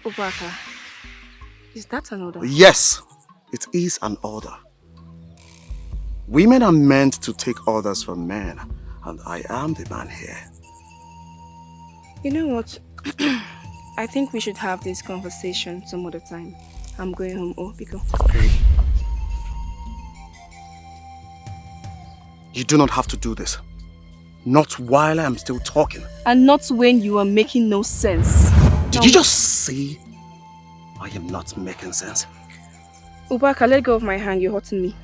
Ubaka, is that an order? Yes, it is an order. Women are meant to take orders from men, and I am the man here. You know what? I think we should have this conversation some other time. I'm going home. Oh, Biko. Okay. You do not have to do this. Not while I am still talking. And not when you are making no sense. Did you just see? I am not making sense. Ubaka, let go of my hand. You're hurting me.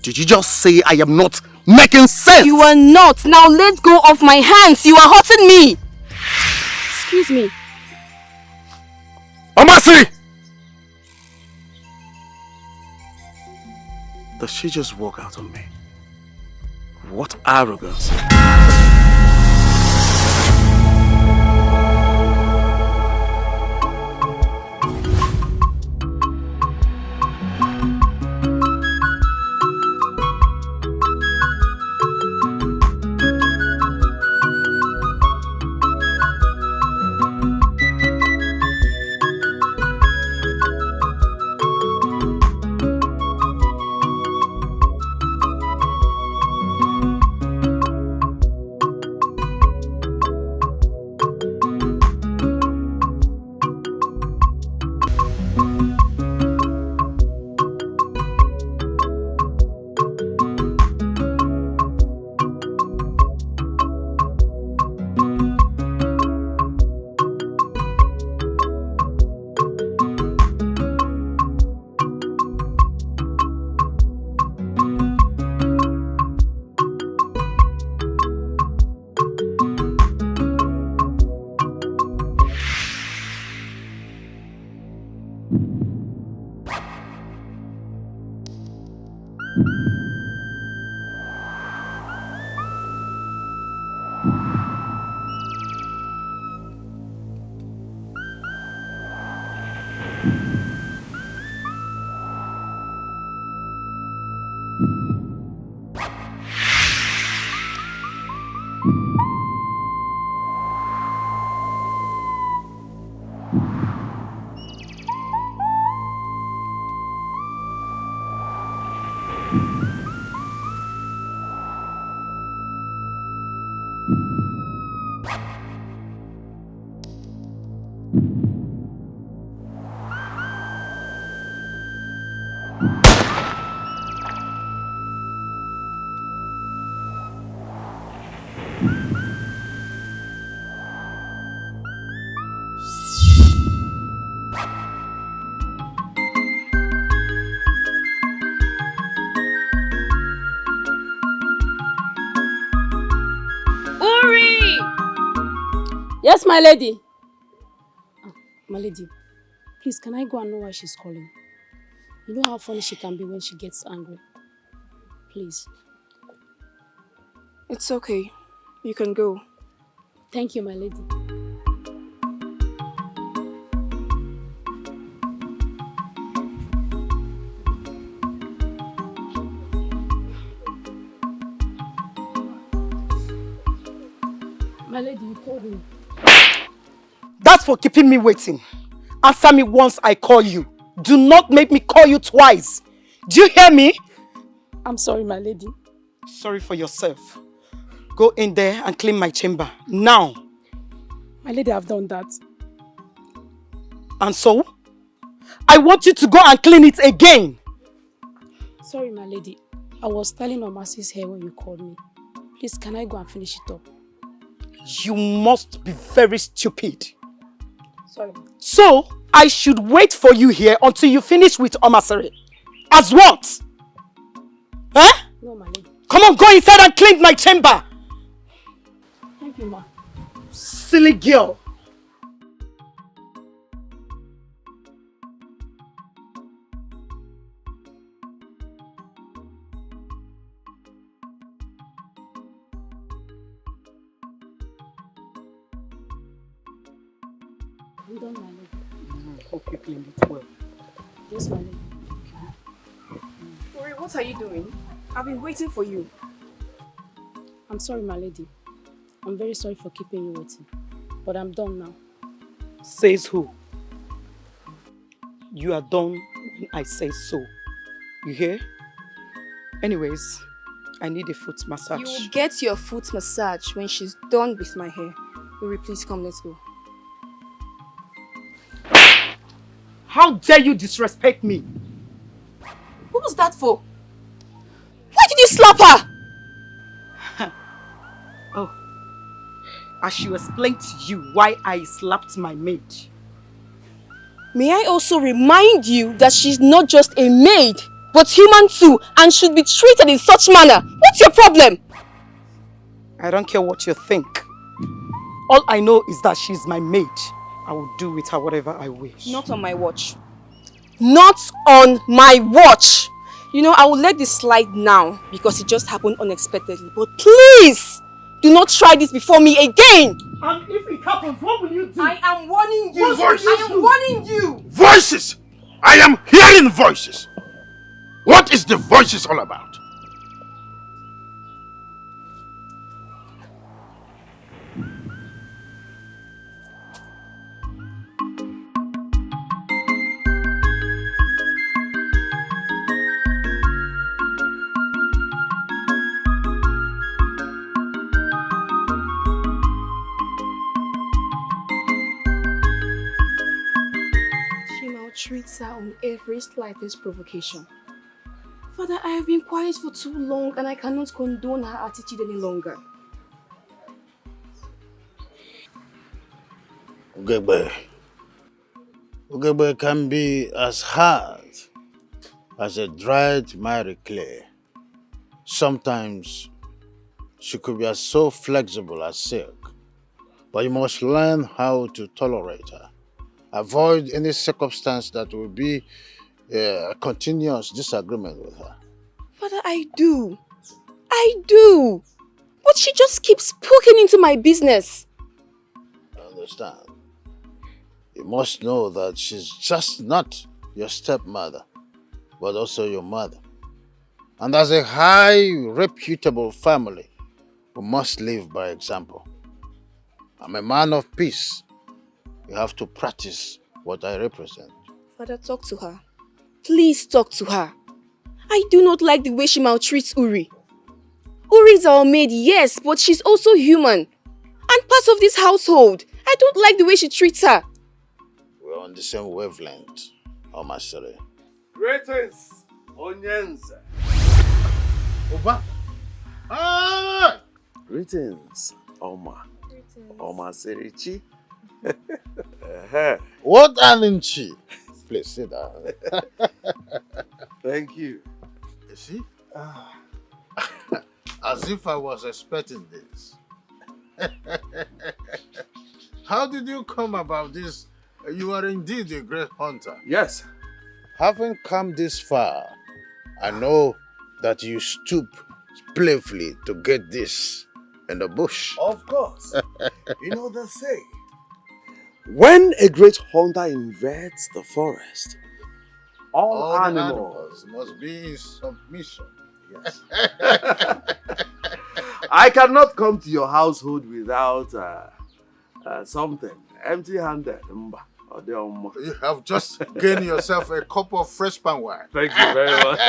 Did you just say I am not making sense? You are not. Now let go of my hands. You are hurting me. Excuse me. OMASIRI! Does she just walk out on me? What arrogance. Yes, my lady. My lady, please, can I go and know why she's calling? You know how funny she can be when she gets angry. Please. It's okay. You can go. Thank you, my lady. My lady, you called me. That's for keeping me waiting. Answer me once I call you. Do not make me call you twice. Do you hear me? I'm sorry, my lady. Sorry for yourself. Go in there and clean my chamber. Now. My lady, I've done that. And so? I want you to go and clean it again. Sorry, my lady. I was styling OMASIRI's hair when you called me. Please, can I go and finish it up? You must be very stupid. Sorry. So, I should wait for you here until you finish with OMASIRI. As what? Huh? No, my lady. Come on, go inside and clean my chamber. Thank you, ma. Silly girl. I'm done, my lady. Hope you cleaned it well. Yes, my lady. Ori, what are you doing? I've been waiting for you. I'm sorry, my lady. I'm very sorry for keeping you waiting. But I'm done now. Says who? You are done when I say so. You hear? Anyways, I need a foot massage. You will get your foot massage when she's done with my hair. Uri, please come, let's go. How dare you disrespect me? What was that for? Why did you slap her? Oh, I should explain to you why I slapped my maid. May I also remind you that she's not just a maid, but human too, and should be treated in such manner. What's your problem? I don't care what you think. All I know is that she's my maid. I will do with her whatever I wish. Not on my watch. Not on my watch! You know, I will let this slide now because it just happened unexpectedly. But please, do not try this before me again! And if it happens, what will you do? I am warning you! Voices. I am warning you! Voices! I am hearing voices! What is the voices all about? She maltreats her on every slightest provocation. Father, I have been quiet for too long and I cannot condone her attitude any longer. Ugebe can be as hard as a dried miry clay. Sometimes she could be as so flexible as silk, but you must learn how to tolerate her. Avoid any circumstance that will be a continuous disagreement with her. Father, I do. But she just keeps poking into my business. I understand. You must know that she's just not your stepmother, but also your mother. And as a high, reputable family, we must live by example. I'm a man of peace. You have to practice what I represent. Father, talk to her. Please talk to her. I do not like the way she maltreats Uri. Uri is our maid, yes, but she's also human. And part of this household. I don't like the way she treats her. We're on the same wavelength, OMASIRI. Greetings, Onyenze. Oba! Ah! Greetings, Oma. OMASIRI. What an inchi! Please sit down. Thank you. You see? As if I was expecting this. How did you come about this? You are indeed a great hunter. Yes. Having come this far, I know that you stoop playfully to get this in the bush. Of course. You know they say, when a great hunter invades the forest, all the animals must be in submission. Yes. I cannot come to your household without something empty-handed. You have just gained yourself a cup of fresh pan wine. Thank you very much.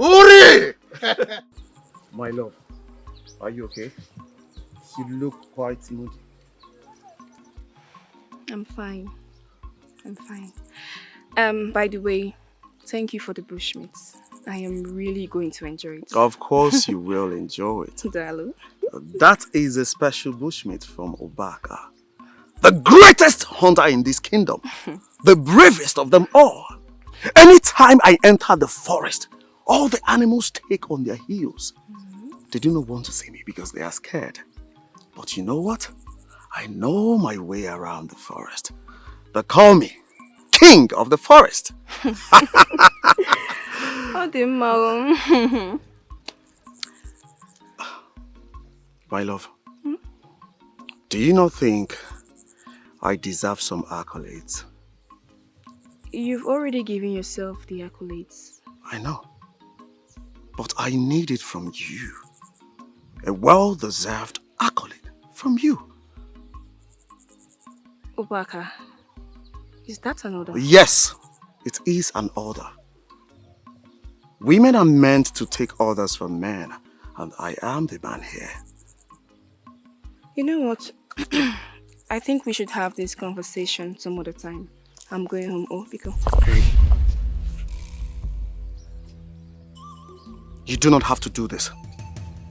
Uri! My love, are you okay? You look quite moody. I'm fine. By the way, thank you for the bushmeat. I am really going to enjoy it. Of course you will enjoy it. Darling. That is a special bushmeat from Obaka. The greatest hunter in this kingdom. The bravest of them all. Anytime I enter the forest, all the animals take on their heels. They do not want to see me because they are scared. But you know what? I know my way around the forest. They call me King of the Forest. Oh, dear mom. My love, do you not think I deserve some accolades? You've already given yourself the accolades. I know. But I need it from you. A well-deserved accolade from you. Obaka, Is that an order? Yes, it is an order. Women are meant to take orders from men, and I am the man here. You know what? I think we should have this conversation some other time. I'm going home. Oh, Biko. You do not have to do this.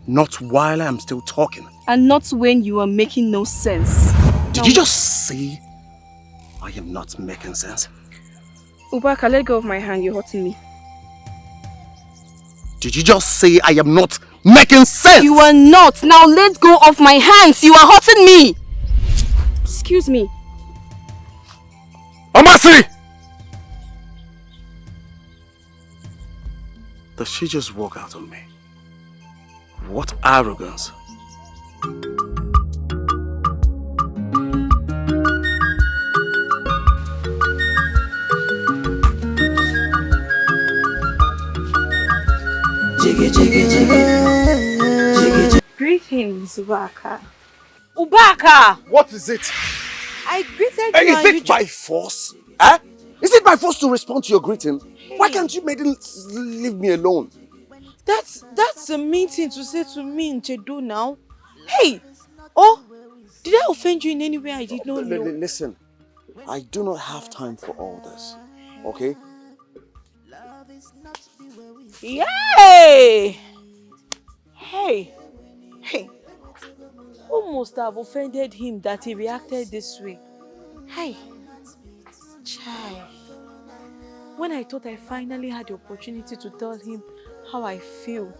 Not while I am still talking. And not when you are making no sense. Did you just see? I am not making sense. Ubaka, let go of my hand. You're hurting me. Did you just say I am not making sense? You are not. Now let go of my hands. You are hurting me. Excuse me. OMASIRI! Does she just walk out on me? What arrogance. Greetings, Ubaka. Ubaka! What is it? I greeted you Is it by force? Eh? Is it by force to respond to your greeting? Why can't you leave me alone? That's a mean thing to say to me in Chedo now. Hey! Oh! Did I offend you in any way I did not know? Listen, I do not have time for all this. Okay? Yay! Hey! Hey! Who must have offended him that he reacted this way? Hey! Chai! When I thought I finally had the opportunity to tell him how I feel,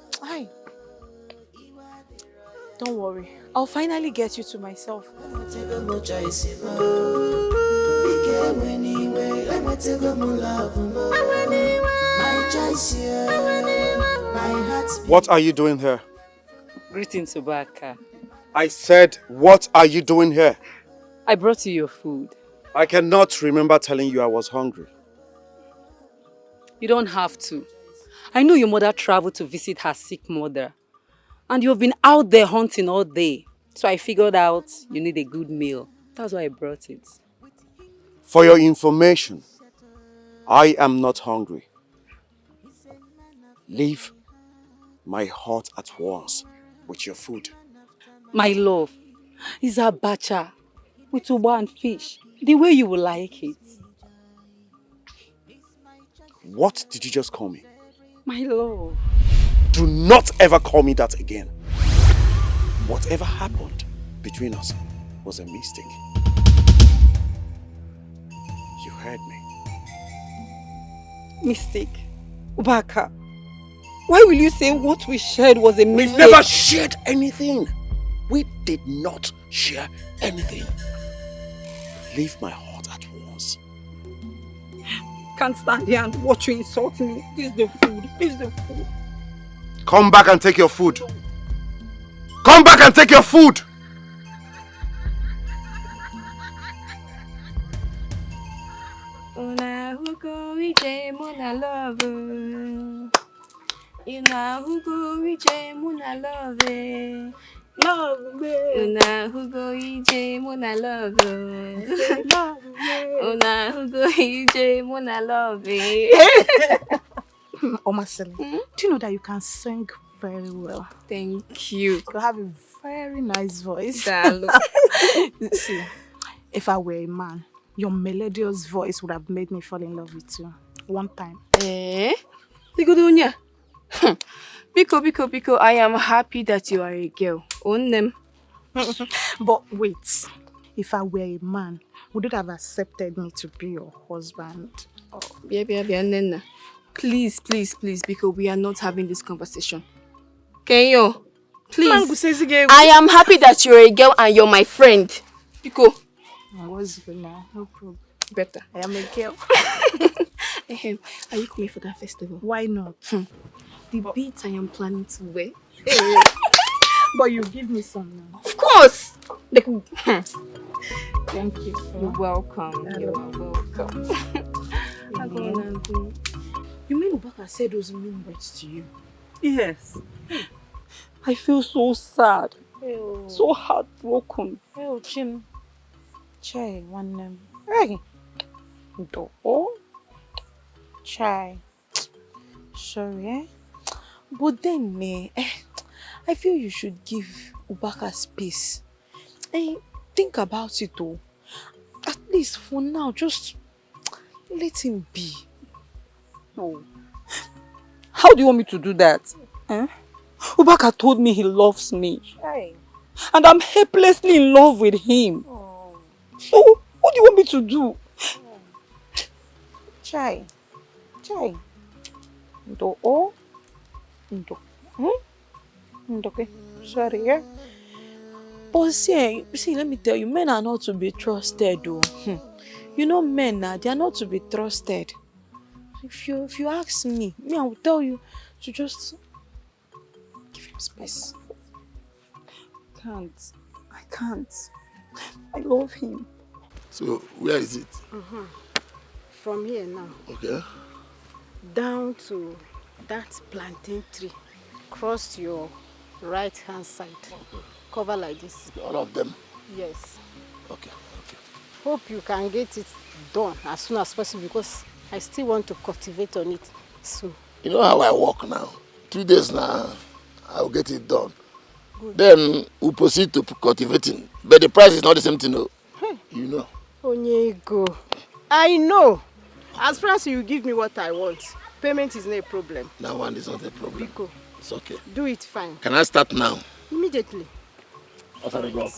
don't worry, I'll finally get you to myself. What are you doing here? Greetings, Ubaka. I said, what are you doing here? I brought you your food. I cannot remember telling you I was hungry. You don't have to. I know your mother traveled to visit her sick mother. And you've been out there hunting all day. So I figured out you need a good meal. That's why I brought it. For your information, I am not hungry. Leave my hut at once with your food. My love, is a bacha with uba and fish, the way you will like it. What did you just call me? My love. Do not ever call me that again. Whatever happened between us was a mistake. You heard me. Mistake. Ubaka, why will you say what we shared was a mistake? We've never shared anything. We did not share anything. Leave my heart at once. Can't stand here and watch you insult me. This is the food. This is the food. Come back and take your food. Come back and take your food. Una who go with Mona love. Una who go with Mona love. Love me! Una who go with Mona love. Love me! Una who go with Mona love. OMASIRI, do you know that you can sing very well? Thank you. You have a very nice voice. Darling. See, if I were a man, your melodious voice would have made me fall in love with you. One time. Biko, Biko, I am happy that you are a girl. Own them. But wait, if I were a man, would you have accepted me to be your husband? Oh, Nena. Please, Biko, we are not having this conversation. Can you? Please. I am happy that you're a girl and you're my friend. Biko. What's good now? No problem. Better. I am a girl. Are you coming for that festival? Why not? The beads I am planning to wear. But you give me some now. Of course! Thank you. You're welcome. You're welcome. You mean Ubaka said those mean words to you? Yes. I feel so sad. Ew. So heartbroken. Chim. Chai, one name. Hey. Oh, chai. Sorry, eh? But then, I feel you should give Ubaka space. Think about it though. At least for now, just let him be. No. How do you want me to do that? Ubaka told me he loves me. Chai. And I'm helplessly in love with him. Oh. So, what do you want me to do? Chai. Oh. Okay. Sorry, yeah? But see, let me tell you, men are not to be trusted, though. You know, men now, they are not to be trusted. If you ask me, I will tell you to just give him space. I can't. I love him. So, where is it? From here now, Okay. down to that plantain tree. Cross your right hand side. Cover like this. All of them? Yes. Okay. Hope you can get it done as soon as possible because I still want to cultivate on it soon. You know how I work now? 2 days now, I'll get it done. Good. Then we'll proceed to cultivating. But the price is not the same thing, no? You know. Onyego, I know. As far as you give me what I want, payment is not a problem. That one is not a problem. Biko. It's okay. Do it fine. Can I start now? Immediately. After the block.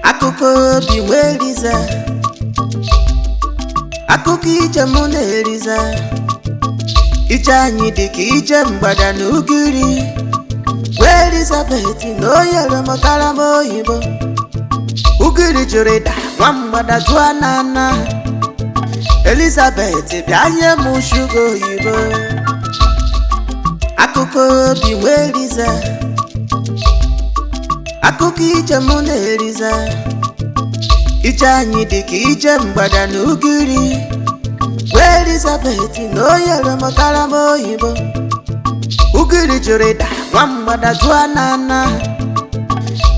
Akụkọ obi nwe Eliza, akụkọ ije mụ na Eliza, ije anyị dị ka ije mgbada na ugiri, wee Elizabeth na oyere m karama oyibo, ugiri jụrụ ịda nwa mgbada jụọ nana, Elizabeth bịa nye m shuga oyibo. Akụkọ obi nwe Eliza, akụkọ ije mụ na Eliza, ije anyị dị ka ije mgbada na ugiri, wee Elizabeth na oyere m karama oyibo, ugiri jụrụ ịda nwa mgbada jụọ nana,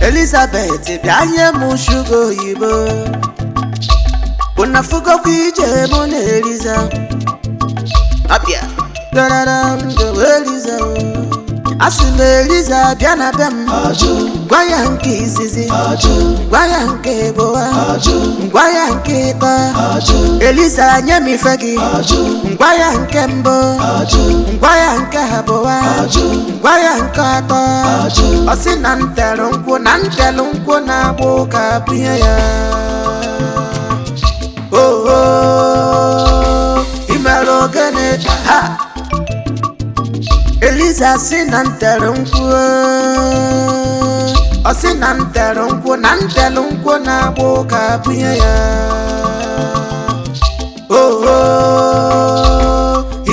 Elizabeth bịa nye m shuga oyibo. Unafugokwa ije mụ na Eliza, abịa dararam do Eliza. Asị m Eliza bịa na be m, gwa ya nke izizi, gwa ya nke ịbụwa, gwa ya nke ịtọ, Eliza nye m ife gị, gwa ya nke mbụ, gwa ya nke abụwa, gwa ya nke atọ. Ọ sị na ntelu nkwụ na-agba ụka bunye ya. Imere ogene ha Eliza sị na ntelu nkwụ, ọ sị na ntelu nkwụ na-agba ụka bunye ya.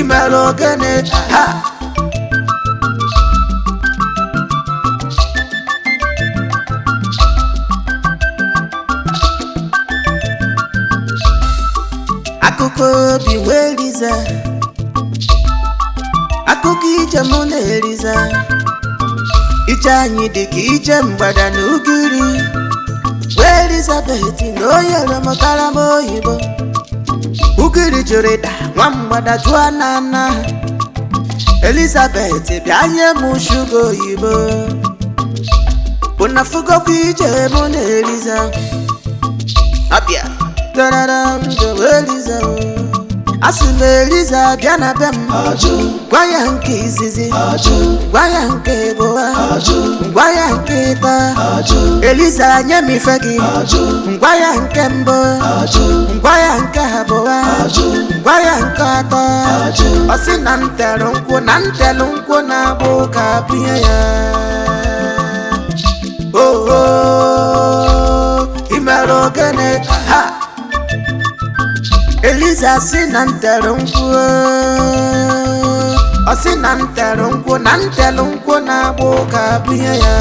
Imere ogene ha akụkọ obi nwe Eliza, akụkọ ije mụ na Eliza, ije anyị dị ka ije mgbada na ugiri, wee Elizabeth na oyere m karama oyibo, ugiri jụrụ ịda nwa mgbada jụọ nana, Elizabeth bịa nye m shuga oyibo. Unafugokwa ije mụ na Eliza, abịa dararam do Eliza. Asị m Eliza bịa na be m, gwa ya nke izizi, gwa ya nke ịbụwa, gwa ya nke ịtọ, Eliza nye m ife gị, gwa ya nke mbụ, gwa ya nke abụwa, gwa ya nke atọ. Ọ sị na ntelu nkwụ na-agba ụka bunye ya. Imere ogene ha Eliza sị na ntelu nkwụ, ọ sị na ntelu nkwụ na-agba ụka bunye ya.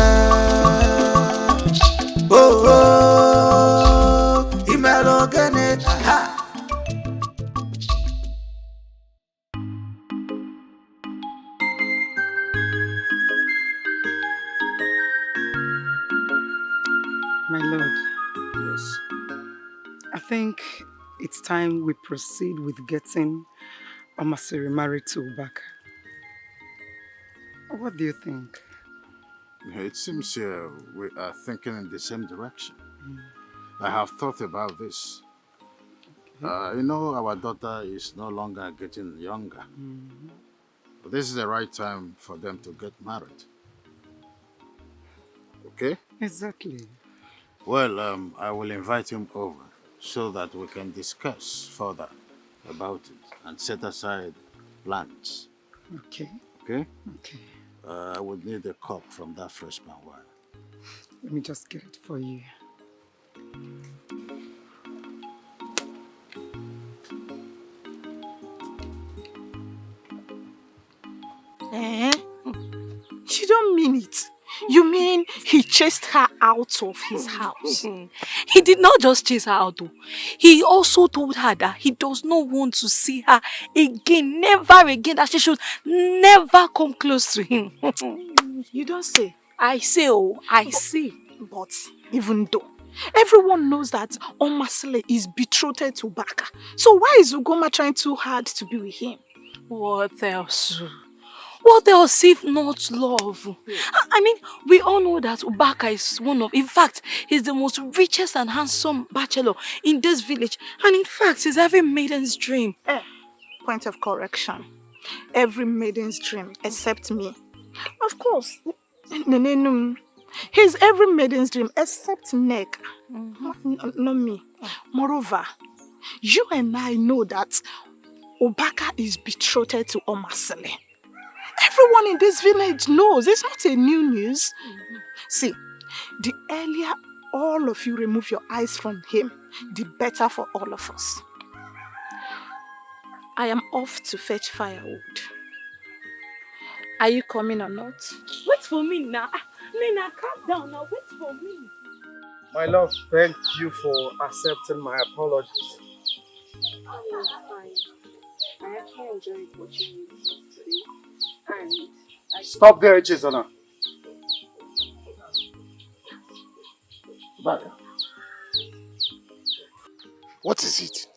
My lord, Yes. I think it's time we proceed with getting OMASIRI married to Ubaka. What do you think? It seems we are thinking in the same direction. I have thought about this. You know, our daughter is no longer getting younger. But this is the right time for them to get married. Okay? Exactly. Well, I will invite him over so that we can discuss further about it and set aside plans. Okay. Okay? Okay. I would need a cup from that freshman wine. Let me just get it for you. Eh? You don't mean it. You mean he chased her out of his house? He did not just chase her out though. He also told her that he does not want to see her again, never again, that she should never come close to him. You don't say. I say, oh, I say. But even though everyone knows that Omasile is betrothed to Baka, so why is Ugoma trying too hard to be with him? What else? What else if not love? I mean, we all know that Ubaka is in fact, he's the most richest and handsome bachelor in this village. And in fact, he's every maiden's dream. Point of correction. Every maiden's dream except me. Of course. He's every maiden's dream except Nick. Not me. Moreover, you and I know that Ubaka is betrothed to Omasile. Everyone in this village knows. It's not a new news. See, the earlier all of you remove your eyes from him, the better for all of us. I am off to fetch firewood. Are you coming or not? Wait for me now. Nena, calm down now. Wait for me. My love, thank you for accepting my apologies. Oh, it's fine. I actually enjoyed watching you today. And Stop there, Chizana. What is it?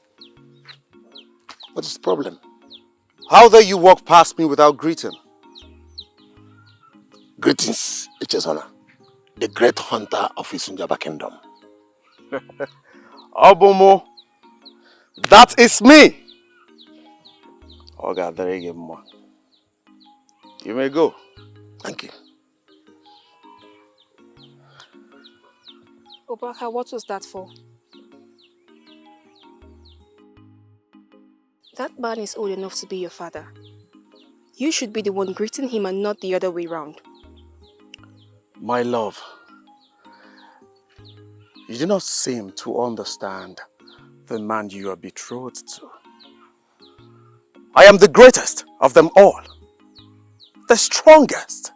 What is the problem? How dare you walk past me without greeting? Greetings, Echezona, the great hunter of Isunjaba Kingdom. Obomo, that is me. Oga, there you go. You may go. Thank you. Obaka, what was that for? That man is old enough to be your father. You should be the one greeting him and not the other way round. My love, you do not seem to understand the man you are betrothed to. I am the greatest of them all. The strongest.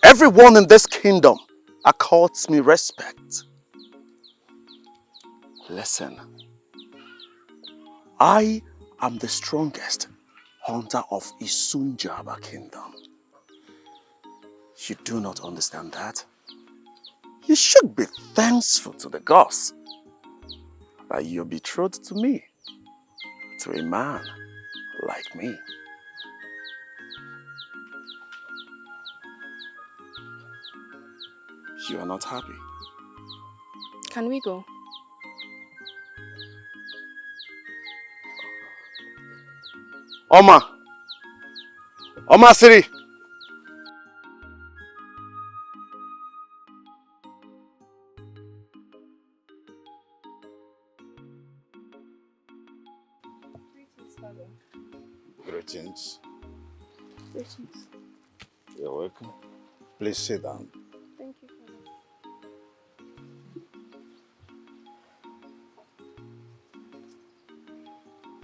Everyone in this kingdom accords me respect. Listen, I am the strongest hunter of Isunjaba Kingdom. You do not understand that? You should be thankful to the gods that you're betrothed to me, to a man like me. You are not happy. Can we go? OMASIRI. Greetings. Greetings. You're welcome. Please sit down. Thank you,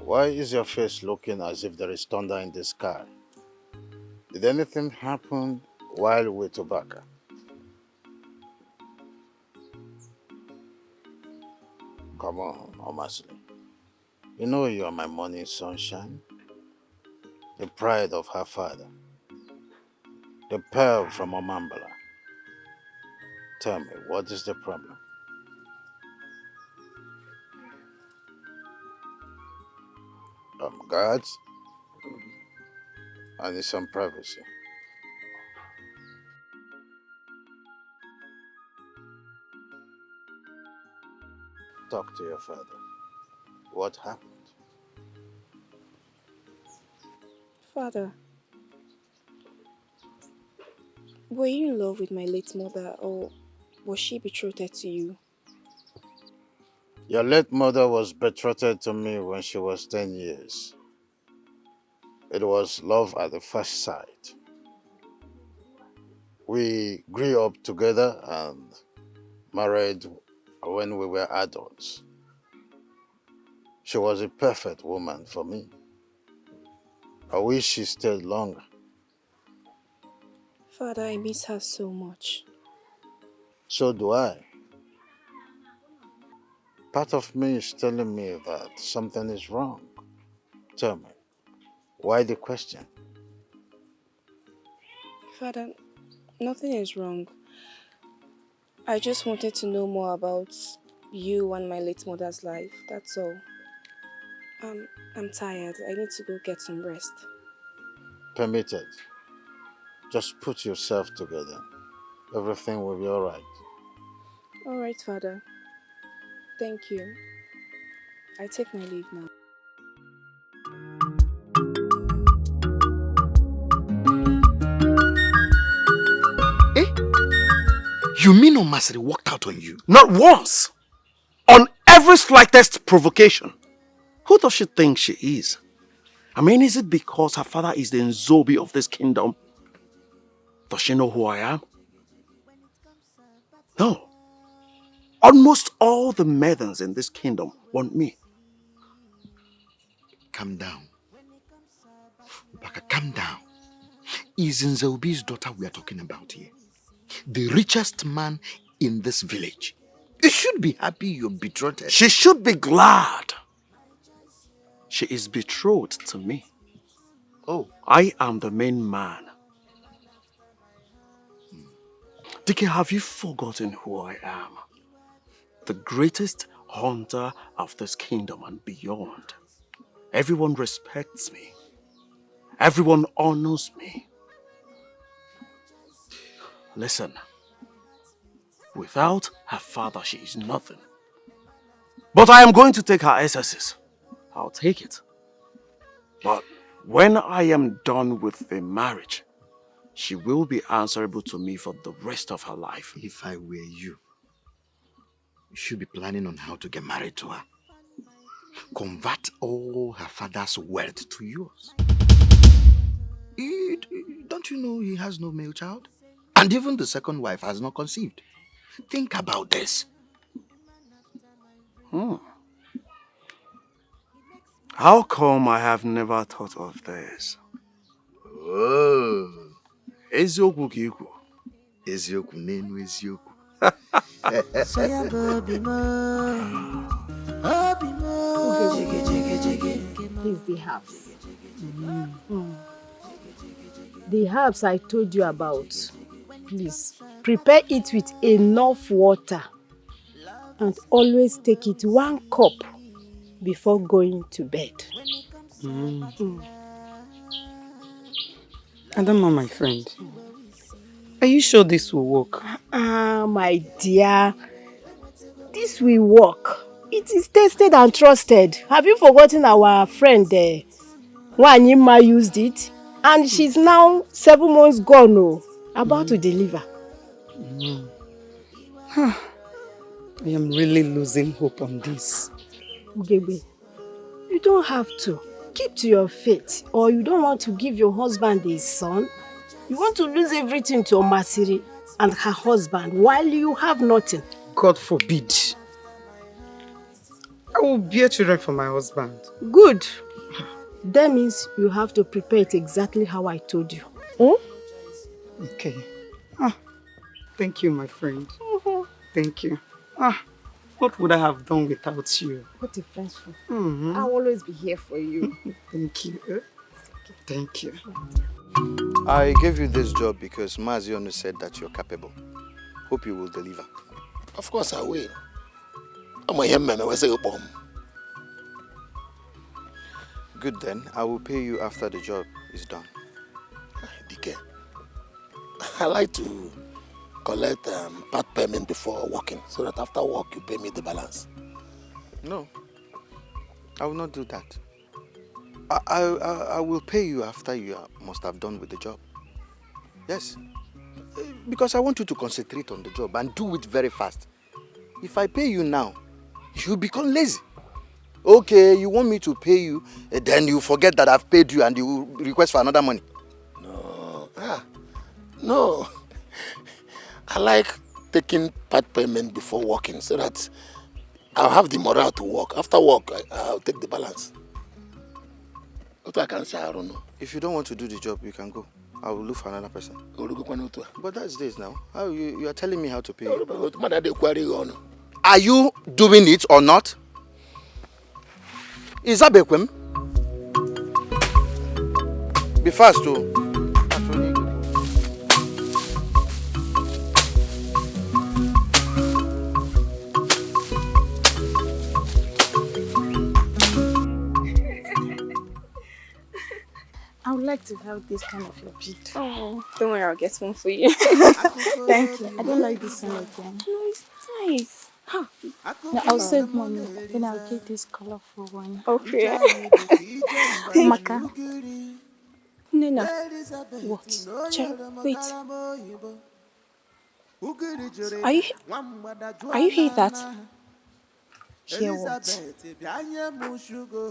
Why is your face looking as if there is thunder in the sky? Did anything happen while with Ubaka? Come on, Omasile. You know you are my morning sunshine, the pride of her father, the pearl from Omambala. Tell me, what is the problem? guards. I need some privacy. Talk to your father. What happened? Father, were you in love with my late mother or was she betrothed to you? Your late mother was betrothed to me when she was 10 years. It was love at the first sight. We grew up together and married when we were adults. She was a perfect woman for me. I wish she stayed longer. Father, I miss her so much. So do I. Part of me is telling me that something is wrong. Tell me, why the question? Father, nothing is wrong. I just wanted to know more about you and my late mother's life, that's all. I'm tired. I need to go get some rest. Permitted. Just put yourself together. Everything will be all right. All right, Father. Thank you. I take my leave now. You mean OMASIRI walked out on you? Not once! On every slightest provocation. Who does she think she is? I mean, is it because her father is the Nzobi of this kingdom? Does she know who I am? No. Almost all the maidens in this kingdom want me. Calm down. Ubaka, calm down. Is Nzobi's daughter we are talking about here? The richest man in this village. You should be happy you're betrothed. She should be glad. She is betrothed to me. Oh. I am the main man. Dike, have you forgotten who I am? The greatest hunter of this kingdom and beyond. Everyone respects me. Everyone honors me. Listen, without her father, she is nothing. But I am going to take her SSs. I'll take it. But when I am done with the marriage, she will be answerable to me for the rest of her life. If I were you should be planning on how to get married to her. Convert all her father's wealth to yours. Don't you know he has no male child? And even the second wife has not conceived. Think about this. How come I have never thought of this? Oh. Eziokwu ka ikwu. Eziokwu n'enu eziokwu. This is the herbs. The herbs I told you about. Please, prepare it with enough water and always take it 1 cup before going to bed. Adama, my friend, are you sure this will work? My dear, this will work. It is tested and trusted. Have you forgotten our friend there? Wanyima used it and she's now 7 months gone, about to deliver. I am really losing hope on this. Ugebe, you don't have to. Keep to your faith, or you don't want to give your husband a son. You want to lose everything to OMASIRI and her husband while you have nothing. God forbid. I will bear children for my husband. Good. That means you have to prepare it exactly how I told you. Okay. Thank you, my friend. Thank you. What would I have done without you? What a friendship. I'll always be here for you. Thank you. Thank you. I gave you this job because Mazionu said that you're capable. Hope you will deliver. Of course I will. I'm a young man. I was a bomb. Good then. I will pay you after the job is done. DK, I like to collect part payment before working, so that after work you pay me the balance. No, I will not do that. I will pay you after you must have done with the job. Yes. Because I want you to concentrate on the job and do it very fast. If I pay you now, you become lazy. Okay, you want me to pay you, then you forget that I've paid you and you request for another money. No. No. I like taking part payment before working so that I'll have the morale to work. After work, I'll take the balance. What I can say, I don't know. If you don't want to do the job, you can go. I will look for another person. But that's this now. How you are telling me how to pay you. Are you doing it or not? Is that Bekwem? Be fast too. I would like to have this kind of your bead. Oh, don't worry, I'll get one for you. Thank you. I don't like this one again. No, it's nice. Huh. No, I'll save money. Then I'll get this colorful one. Okay. Maka. Nena. What? Wait. Are you hear that? Hear what?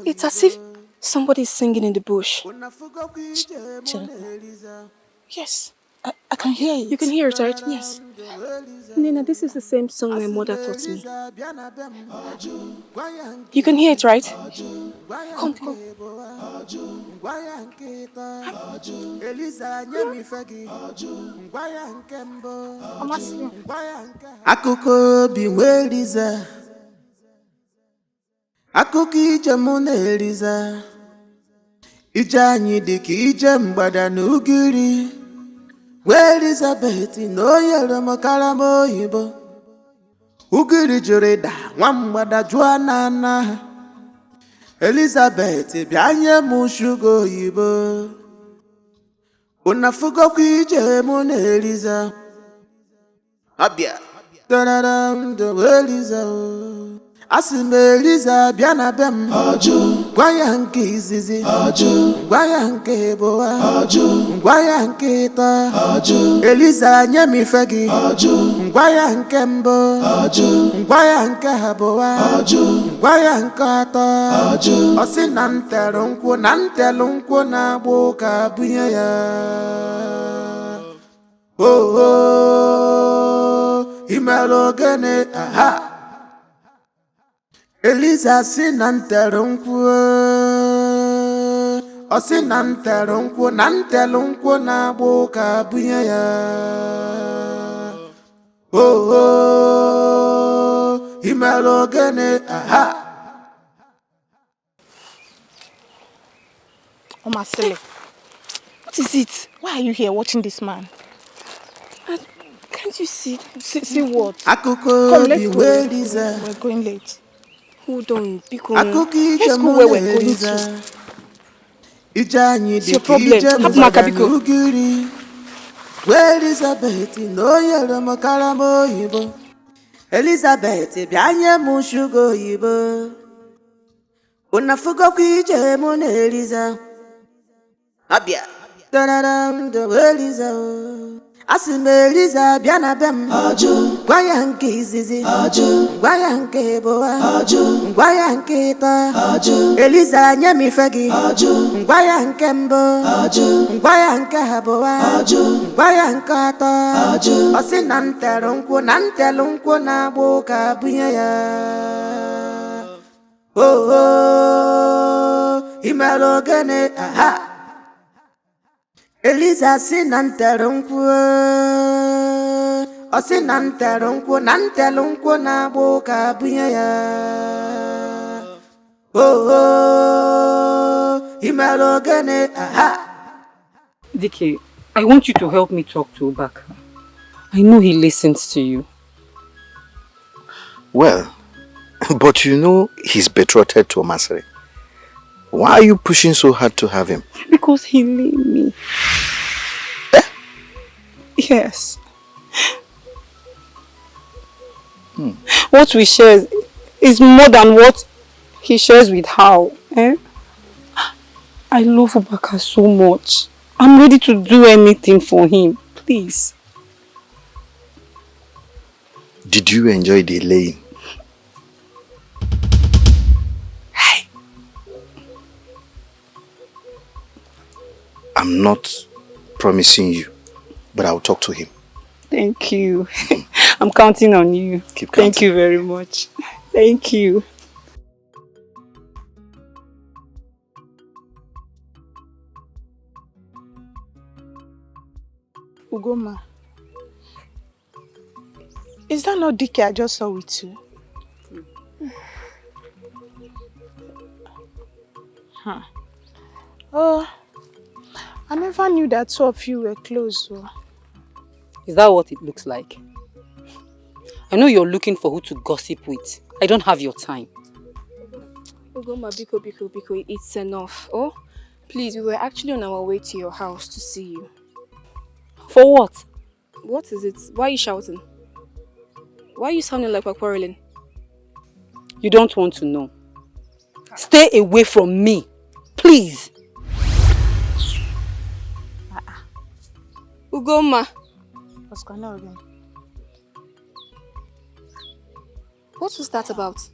It's as if somebody's singing in the bush. Yes. I can hear it. You can hear it, right? Yes. Nina, this is the same song my mother taught me. You can hear it, right? Come, come. Akụkọ obi nwe Eliza. Akụkọ ije mụ na Eliza. Ije anyị dị ka ije mgbada n'ugiri. Wee Elizabeth na onye rụmụkara m oyibo. Ugiri jụrụ ịda nwa mgbada jụọ na. Elizabeth bịa nye m shuga oyibo. Unafugokwa ije mụ na Eliza. Abịa. Tararam do Eliza o. Asị m Eliza bịa na be m. Gwa ya nke izizi. Gwa ya nke ịbụwa. Gwa ya nke ịtọ. Eliza nye m ife gị. Gwa ya nke mbụ. Gwa ya nke abụwa. Gwa ya nke atọ. Ọ sị na ntelu nkwụ na-agba ụka bunye ya. Imere ogene aha. Eliza sị na ntelu nkwụ. Ọ sị na ntelu nkwụ na-agba ụka bunye ya. Imere ogene aha. OMASIRI. What is it? Why are you here watching this man? Can't you see? See what? Akụkọ Come, let's obi go. nwe Eliza. We're going late. Hold on, because Akụkọ ije Let's go mụ where na we're going Eliza. to. Ije anyị It's dị your ka problem. ije Hapụ mgbada maka biko. n'ugiri. Wee Elizabeth na onye rụmụkara m oyibo. Elizabeth bịa nye m shuga oyibo. Unafugokwa ije mụ na Eliza. Abịa. Tararam do Eliza o. Asị m Eliza bịa na be m. Gwa ya nke izizi. Gwa ya nke ịbụwa. Gwa ya nke ịtọ. Eliza nye m ife gị. Gwa ya nke mbụ. Gwa ya nke abụwa. Gwa ya nke atọ. Ọ sị na ntelu nkwụ na-agba ụka bunye ya. Imere ogene aha. Eliza sị na ntelu nkwụ. Ọ sị na ntelu nkwụ na-agba ụka bunye ya. Imere ogene aha. Dike, I want you to help me talk to Obaka. I know he listens to you. Well, but you know he's betrothed to OMASIRI. Why are you pushing so hard to have him? Because he made me. Yes. What we share is more than what he shares with How. I love Obaka so much. I'm ready to do anything for him. Please. Did you enjoy the laying? I'm not promising you, but I'll talk to him. Thank you. I'm counting on you. Keep counting. Thank you very much. Thank you. Ugoma, is that not Dike I just saw with you? Oh, I never knew that two of you were close. So. Is that what it looks like? I know you're looking for who to gossip with. I don't have your time. Ugoma, Biko, it's enough. Oh, please, we were actually on our way to your house to see you. For what? What is it? Why are you shouting? Why are you sounding like we're quarreling? You don't want to know. Stay away from me, please. Ugoma. What's going on again? What was that about?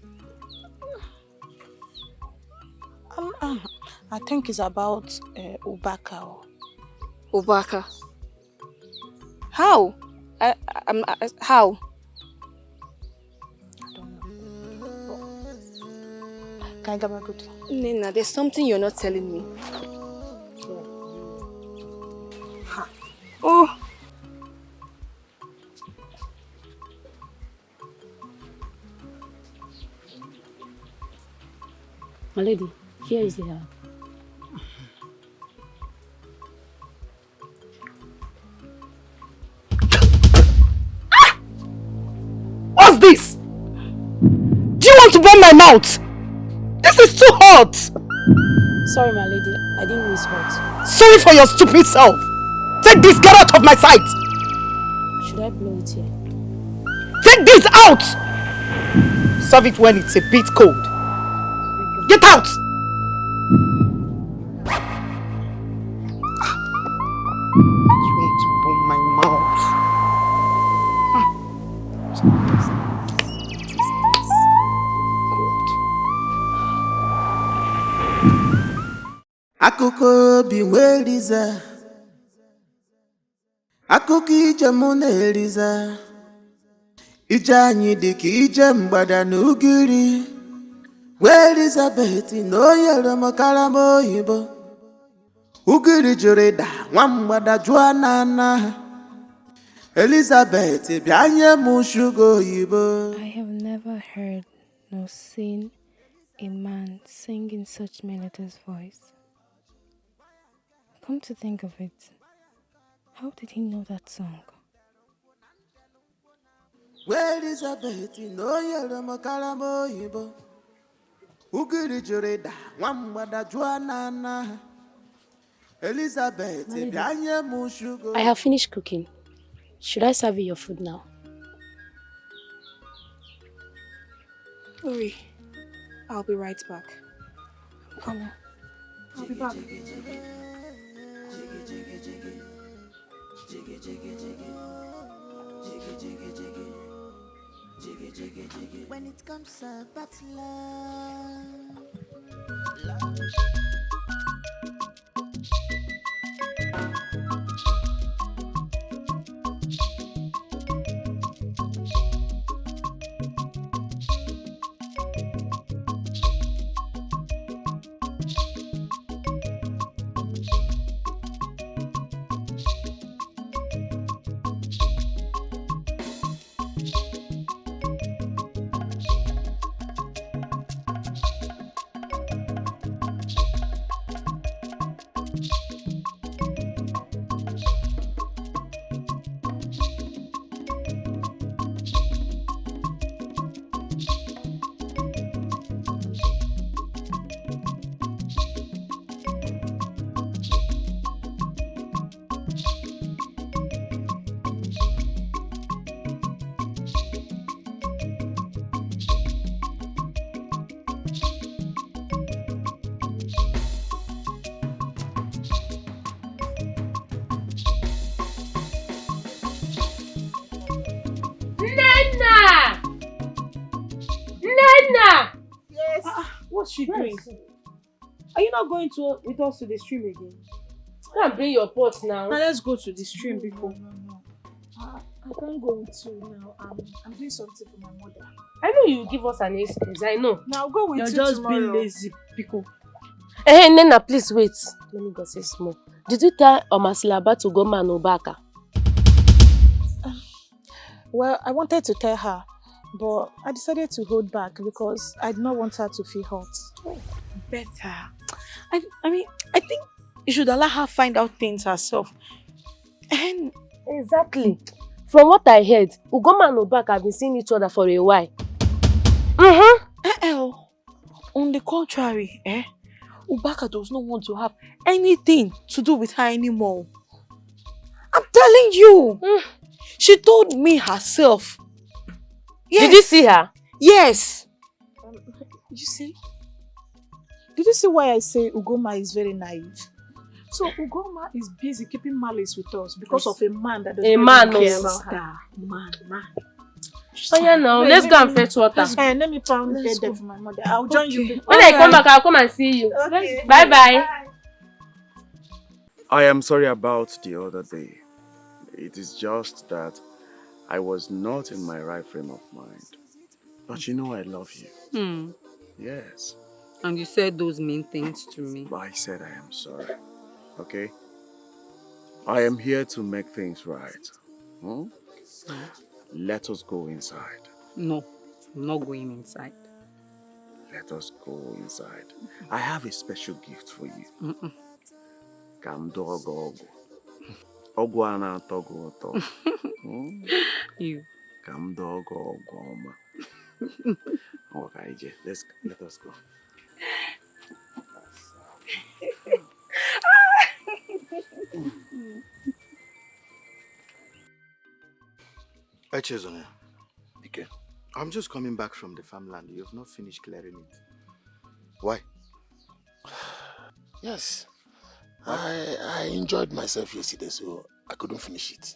I think it's about Obaka. Obaka? How? How? I don't know. Can I get back with you? Nina, there's something you're not telling me. Oh. My lady, here is the herb. What's this? Do you want to burn my mouth? This is too hot. Sorry, my lady. I didn't know it's hot. Sorry for your stupid self. Take this, get out of my sight. Should I blow it here? Take this out. Serve it when it's a bit cold. Get out. You want to burn my mouth? Akụkọ obi nwe Eliza. Akụkọ ije mụ na Eliza. Ije anyị dị ka ije mgbada n'ugiri. Wee Elizabeth na onye rọmọkara m oyibo. Ugiri jụrụ ịda nwa mgbada jụọ na Elizabeth bịa nye m shuga oyibo. I have never heard nor seen a man sing in such melodious voice. Come to think of it, how did he know that song? Where Elizabeth no yere makara moyibo. Ugiri jụrụ ịda nwa mgbada jụọ na Elizabeth bịanye m shugo. I have finished cooking. Should I serve you your food now? Uri, I'll be right back. I'm coming. I'll be back. When it comes about love. Obaka! Yes. What's she doing? Are you not going with us to the stream again? Go and bring your pot now. Now let's go to the stream, people. No. I can't go with you now. I'm doing something for my mother. I know you give us an excuse, I know. Now I'll go with You're you just tomorrow. being lazy, people. Hey, Nena, please wait. Let me go say small. Did you tell OMASIRI about Ugoma and Obaka? Well, I wanted to tell her, but I decided to hold back because I did not want her to feel hurt. Better. I mean, I think you should allow her find out things herself. And Exactly. From what I heard, Ugoma and Obaka have been seeing each other for a while. On the contrary, Obaka does not want to have anything to do with her anymore. I'm telling you. She told me herself. Yes. Did you see her? Yes. You see? Did you see why I say Ugoma is very naive? So Ugoma is busy keeping malice with us because of a man that doesn't care about her. Man. Oh yeah, now let's go and fetch water. Let me pound get there for my mother. I'll join you. When I come back, I'll come and see you. Okay. Bye. I am sorry about the other day. It is just that I was not in my right frame of mind. But you know I love you. Yes. And you said those mean things to me. But I said I am sorry. Okay? I am here to make things right. Let us go inside. No, I'm not going inside. Let us go inside. I have a special gift for you. Kamdogo. Ogwana togo to. You. Kamdogo ogoma. Okay, let us go. Echezone, okay. I'm just coming back from the farmland. You have not finished clearing it. Why? Yes. I enjoyed myself yesterday, so I couldn't finish it.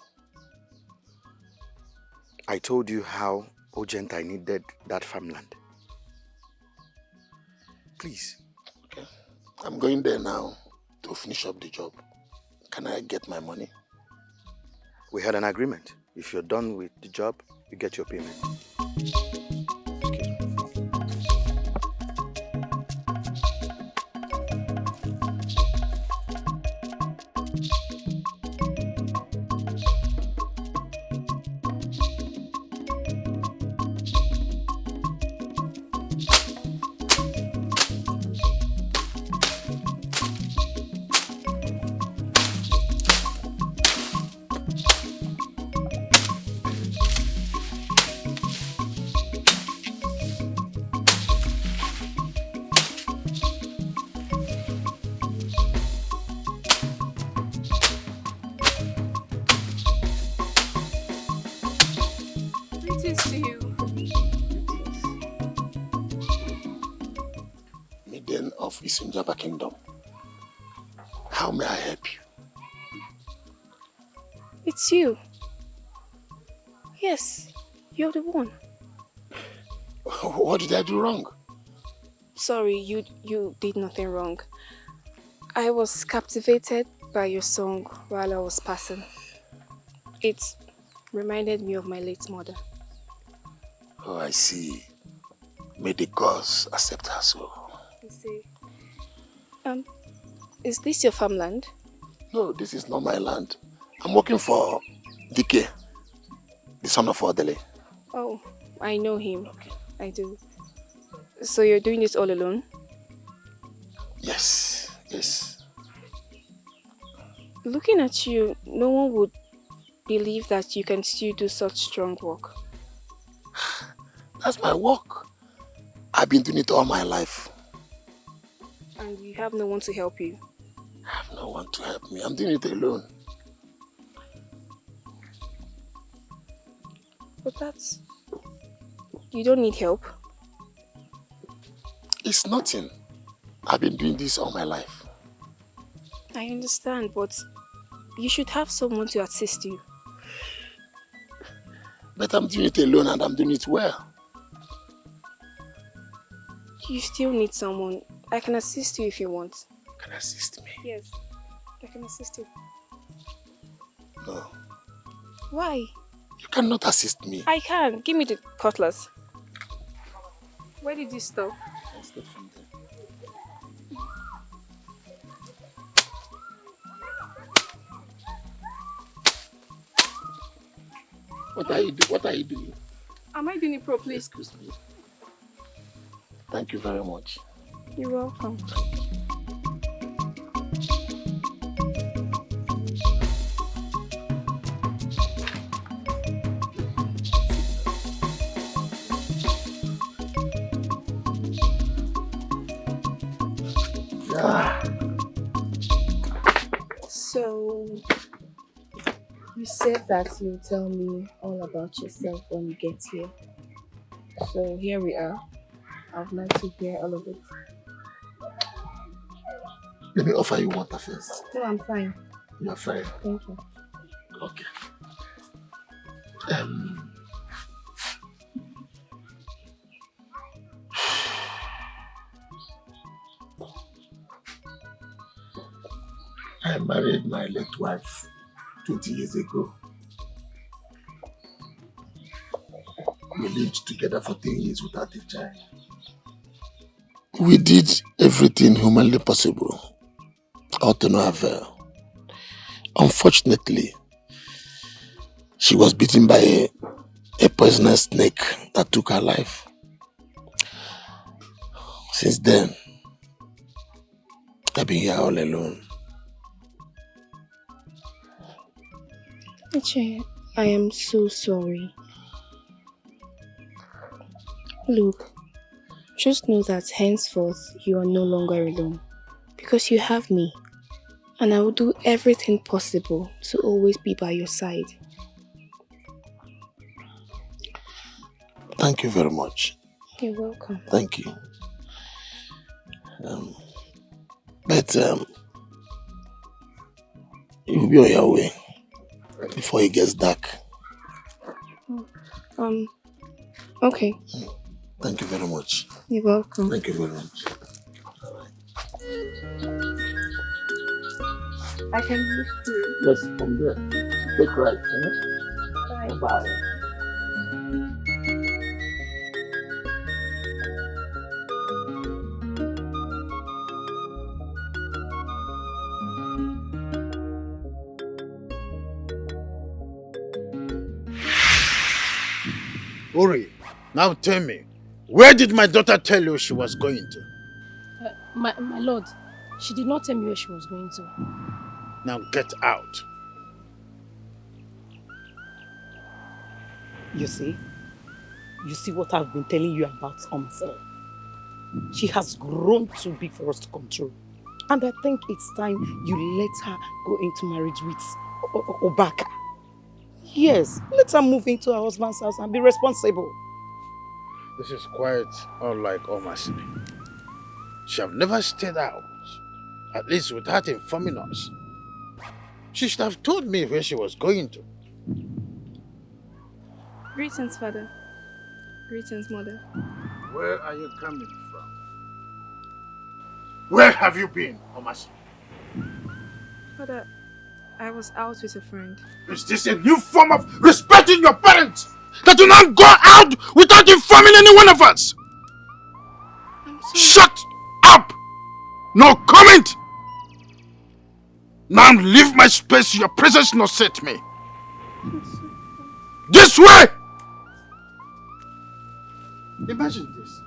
I told you how urgent I needed that farmland. Please. Okay. I'm going there now to finish up the job. Can I get my money? We had an agreement. If you're done with the job, you get your payment. Isinjaba Kingdom. How may I help you? It's you. Yes, you're the one. What did I do wrong? Sorry, you did nothing wrong. I was captivated by your song while I was passing. It reminded me of my late mother. Oh, I see. May the gods accept her soul. I see. Is this your farmland? No, this is not my land. I'm working for Dike, the son of Odele. Oh, I know him. Okay. I do. So you're doing this all alone? Yes. Looking at you, no one would believe that you can still do such strong work. That's my work. I've been doing it all my life. And you have no one to help you? I have no one to help me. I'm doing it alone. But that's... You don't need help? It's nothing. I've been doing this all my life. I understand, but you should have someone to assist you. But I'm doing it alone and I'm doing it well. You still need someone. I can assist you if you want. Can assist me? Yes, I can assist you. No. Why? You cannot assist me. I can. Give me the cutlass. Where did you stop? I stopped from there. What are you doing? Am I doing it properly? Excuse me. Thank you very much. You're welcome. So, you said that you'll tell me all about yourself when you get here. So here we are. I would like to hear all of it. Let me offer you water first. No, I'm fine. You're fine. Thank you. Okay. I married my late wife 20 years ago. We lived together for 10 years without a child. We did everything humanly possible, all to no avail. Unfortunately, she was bitten by a poisonous snake that took her life. Since then, I've been here all alone. Eche, I am so sorry. Look, just know that henceforth you are no longer alone. Because you have me. And I will do everything possible to always be by your side. Thank you very much. You're welcome. Thank you. But you'll be on your way before it gets dark. Okay. Thank you very much. You're welcome. Thank you very much. I can move through. Yes, from there. Take right. Eh? Bye. Uri, now tell me, where did my daughter tell you she was going to? My lord, she did not tell me where she was going to. Now get out. You see what I've been telling you about OMASIRI. She has grown too big for us to control. And I think it's time you let her go into marriage with Obaka. Yes, let her move into her husband's house and be responsible. This is quite unlike OMASIRI. She have never stayed out, at least without informing us. She should have told me where she was going to. Greetings, father. Greetings, mother. Where are you coming from? Where have you been, OMASIRI? Father, I was out with a friend. Is this a new form of respecting your parents? That you not go out without informing any one of us? Shut up! No comment! Now leave my space. Your presence not set me. This way! Imagine this.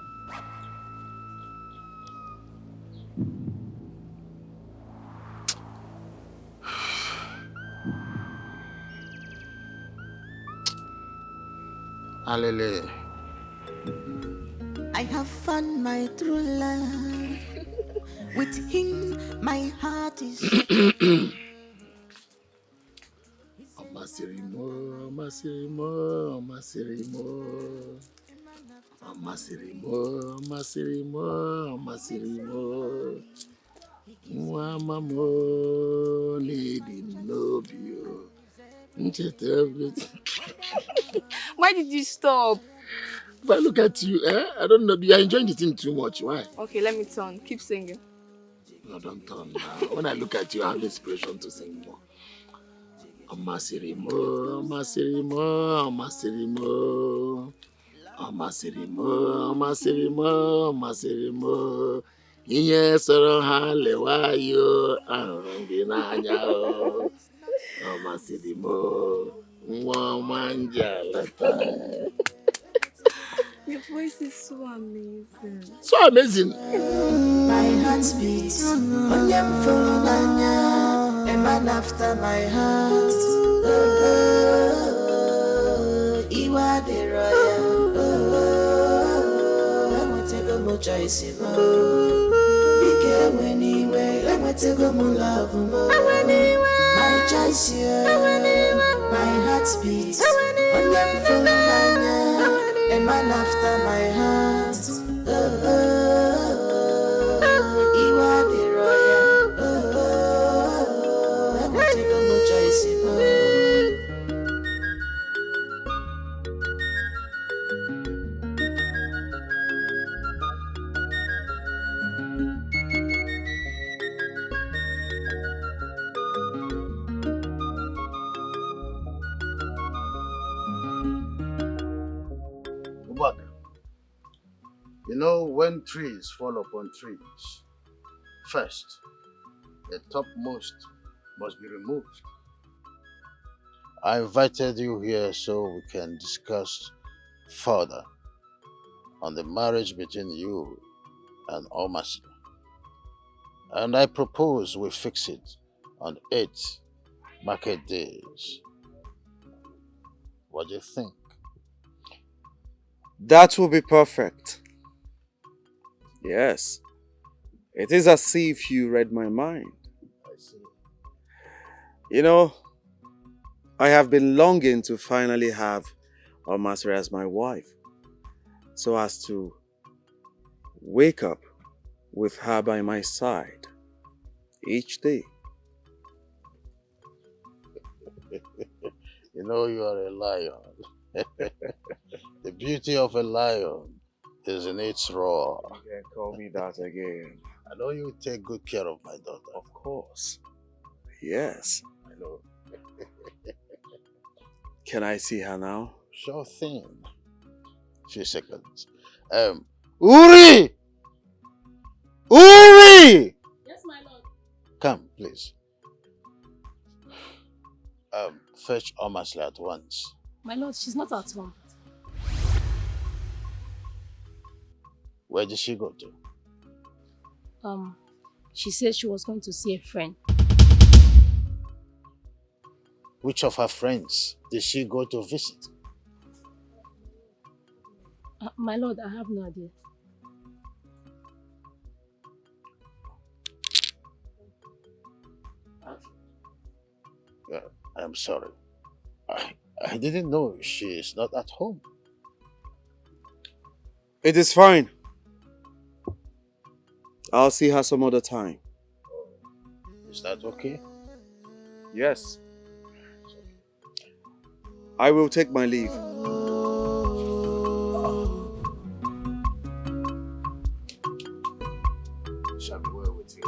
Alele. I have found my true love. With him, my heart is. OMASIRI mo, OMASIRI mo, OMASIRI mo. OMASIRI mo, OMASIRI mo, OMASIRI mo. Mwama mo, lady Nobio. Why did you stop? If I look at you, I don't know, you are enjoying the thing too much. Why? Okay, let me turn. Keep singing. No, don't turn now. When I look at you, I have inspiration to sing more. OMASIRI mo, OMASIRI mo, OMASIRI mo. OMASIRI mo, OMASIRI mo, OMASIRI mo. Ihe soro ha lewa yo, ahụrụ gị n'anya o. OMASIRI mo, nwa ọma njalata. Your voice is so amazing. So amazing. My heart beats on them full a man after my heart. You are the royal. Let me take a more choice. Because anyway, let me take a more love. My choice, my heart beats on them full a man after my heart. You are the royal. Let me take a more choice. You know, when trees fall upon trees, first, the topmost must be removed. I invited you here so we can discuss further on the marriage between you and OMASIRI. And I propose we fix it on 8 market days. What do you think? That will be perfect. Yes. It is as if you read my mind. I see. You know, I have been longing to finally have OMASIRI as my wife, so as to wake up with her by my side each day. You know you are a lion. The beauty of a lion is in its roar. You can call me that again. I know you take good care of my daughter. Of course. Yes. I know. Can I see her now? Sure thing. Few seconds. Uri! Uri! Yes, my lord. Come, please. Fetch OMASIRI at once. My lord, she's not at home. Where did she go to? She said she was going to see a friend. Which of her friends did she go to visit? My lord, I have no idea. I'm sorry. I didn't know she is not at home. It is fine. I'll see her some other time. Is that okay? Yes. I will take my leave. Shall be well with you.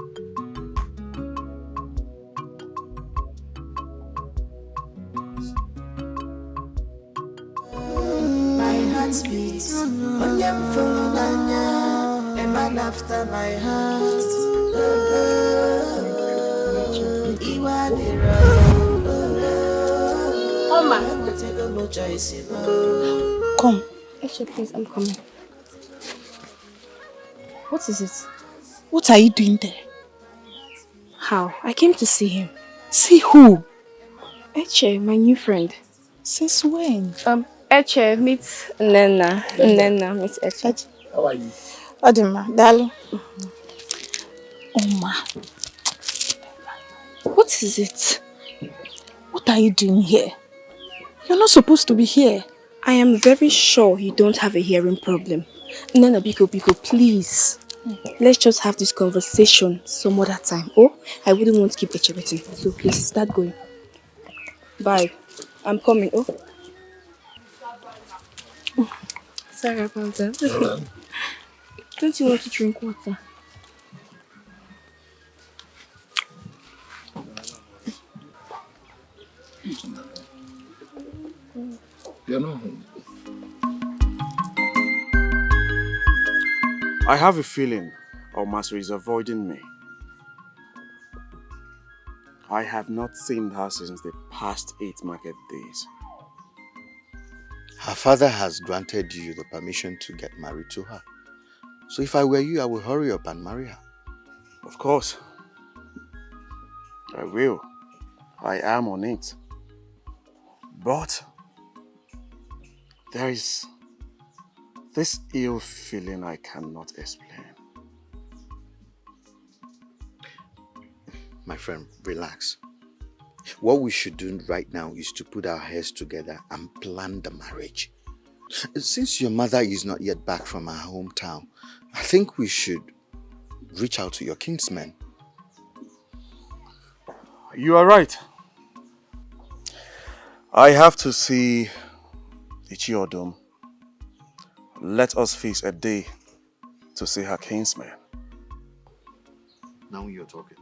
My heart beats on them full a man after my heart. You are the royal. Oma, Take a more choice. come. Actually, please, I'm coming. What is it? What are you doing there? How? I came to see him. See who? Eche, my new friend. Since when? Eche, meet Nena. Nena, meet Eche. How are you? Odima, Dalu. Oma, What is it? what are you doing here? You're not supposed to be here. I am very sure you don't have a hearing problem. Nena, Biko, please. Let's just have this conversation some other time. Oh, I wouldn't want to keep Eche waiting. So please, start going. Bye. I'm coming. Oh. Sorry about that. Don't you want to drink water? You're not home. I have a feeling OMASIRI is avoiding me. I have not seen her since the past 8 market days. Her father has granted you the permission to get married to her. So if I were you, I would hurry up and marry her. Of course. I will. I am on it. But there is this ill feeling I cannot explain. My friend, relax. What we should do right now is to put our heads together and plan the marriage. Since your mother is not yet back from her hometown, I think we should reach out to your kinsmen. You are right. I have to see Ichiodum. Let us fix a day to see her kinsman. Now you're talking.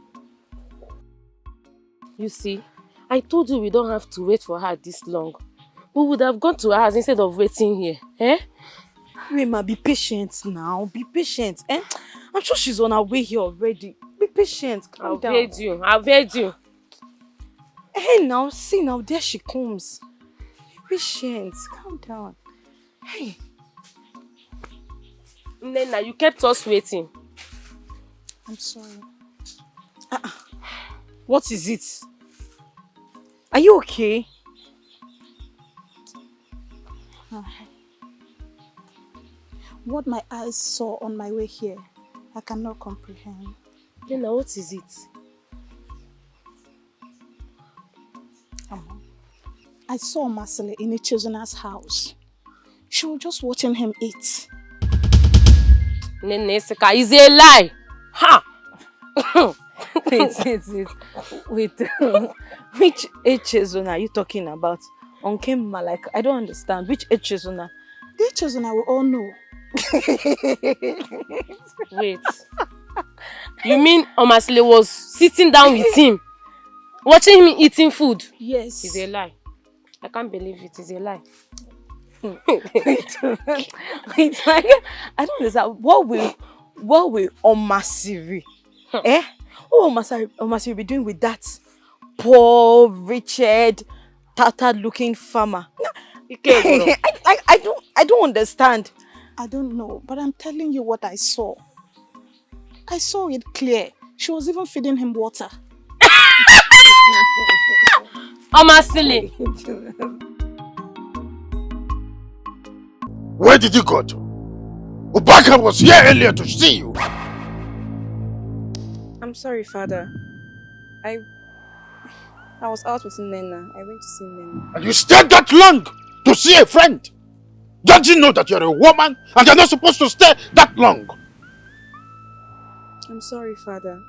You see, I told you we don't have to wait for her this long. We would have gone to her house instead of waiting here. Eh? Rema, be patient now. Be patient. Eh? I'm sure she's on her way here already. Be patient. Calm down. I've heard you. Hey now, see now, there she comes. Be patient. Calm down. Hey. Nena, you kept us waiting. I'm sorry. What is it? Are you okay? What my eyes saw on my way here, I cannot comprehend. Nena, what is it? I saw Masile in Ichizuna's house. She was just watching him eat. Nene, Seka, is a lie. Ha! Wait. Which Ichizuna are you talking about? On camera, like, I don't understand. Which Ichizuna? The Ichizuna we all know. Wait. You mean OMASIRI was sitting down with him? Watching him eating food? Yes. It's a lie. I can't believe it is a lie. Wait, like, I don't understand. What will OMASIRI? Eh? What will OMASIRI be doing with that poor, wretched, tattered looking farmer? I don't understand. I don't know, but I'm telling you what I saw. I saw it clear. She was even feeding him water. OMASIRI. Where did you go to? Ubaka was here earlier to see you. I'm sorry, Father. I was out with Nena. I went to see Nena. And you stayed that long to see a friend? Don't you know that you're a woman and you're not supposed to stay that long? I'm sorry, Father.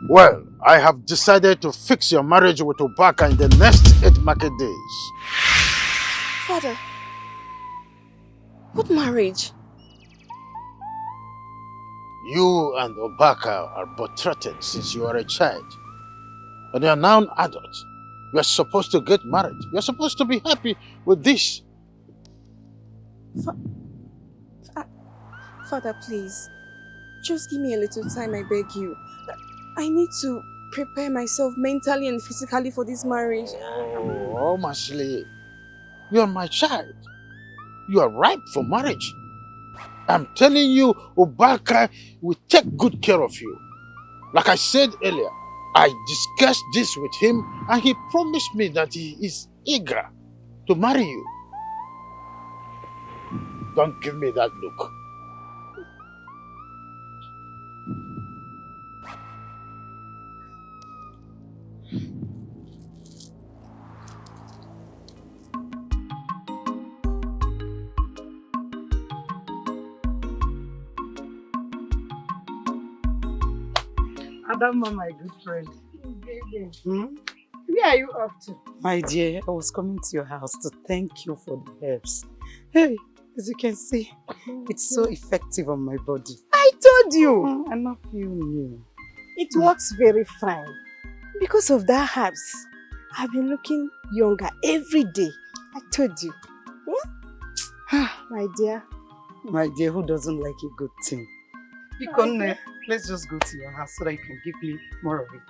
Well, I have decided to fix your marriage with Ubaka in the next 8 market days. Father, what marriage? You and Ubaka are betrothed since you are a child. But you are now an adult. You are supposed to get married. You are supposed to be happy with this. Father, please. Just give me a little time, I beg you. I need to prepare myself mentally and physically for this marriage. Oh, OMASIRI, you are my child. You are ripe for marriage. I'm telling you, Ubaka will take good care of you. Like I said earlier, I discussed this with him and he promised me that he is eager to marry you. Don't give me that look. Adama, my good friend. Where are you off to? My dear, I was coming to your house to thank you for the herbs. Hey, As you can see, it's so effective on my body. I told you. I not feel new. It works very fine. Because of that herbs, I've been looking younger every day. I told you. My dear. My dear, who doesn't like a good thing? Because let's just go to your house so that you can give me more of it.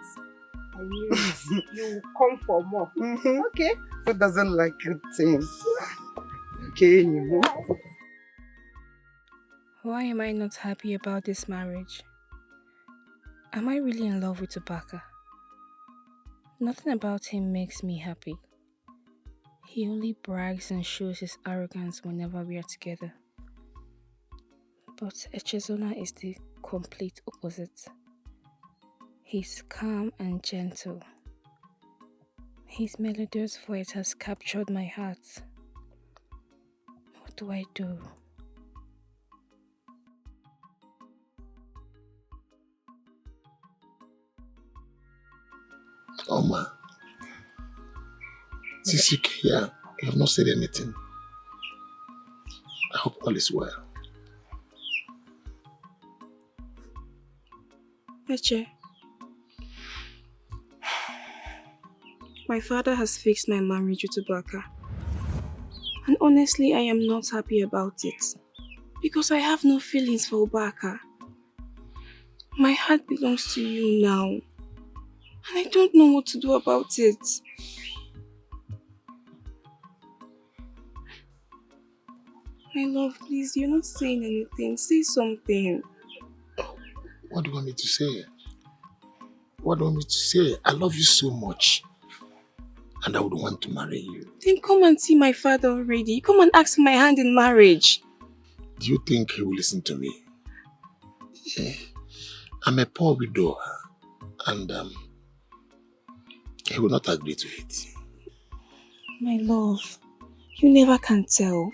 I knew it. You will come for more. Okay. Who doesn't like good things? Okay, you know. Why am I not happy about this marriage? Am I really in love with Obaka? Nothing about him makes me happy. He only brags and shows his arrogance whenever we are together. But Echezona is the complete opposite. He's calm and gentle. His melodious voice has captured my heart. What do I do? Oma, since you came here, you have not said anything. I hope all is well. Eche, my father has fixed my marriage with Obaka. And honestly, I am not happy about it. Because I have no feelings for Obaka. My heart belongs to you now. And I don't know what to do about it. My love, please, you're not saying anything. Say something. What do you want me to say? What do you want me to say? I love you so much. And I would want to marry you. Then come and see my father already. Come and ask for my hand in marriage. Do you think he will listen to me? Yeah. I'm a poor widower. And he will not agree to it. My love, you never can tell.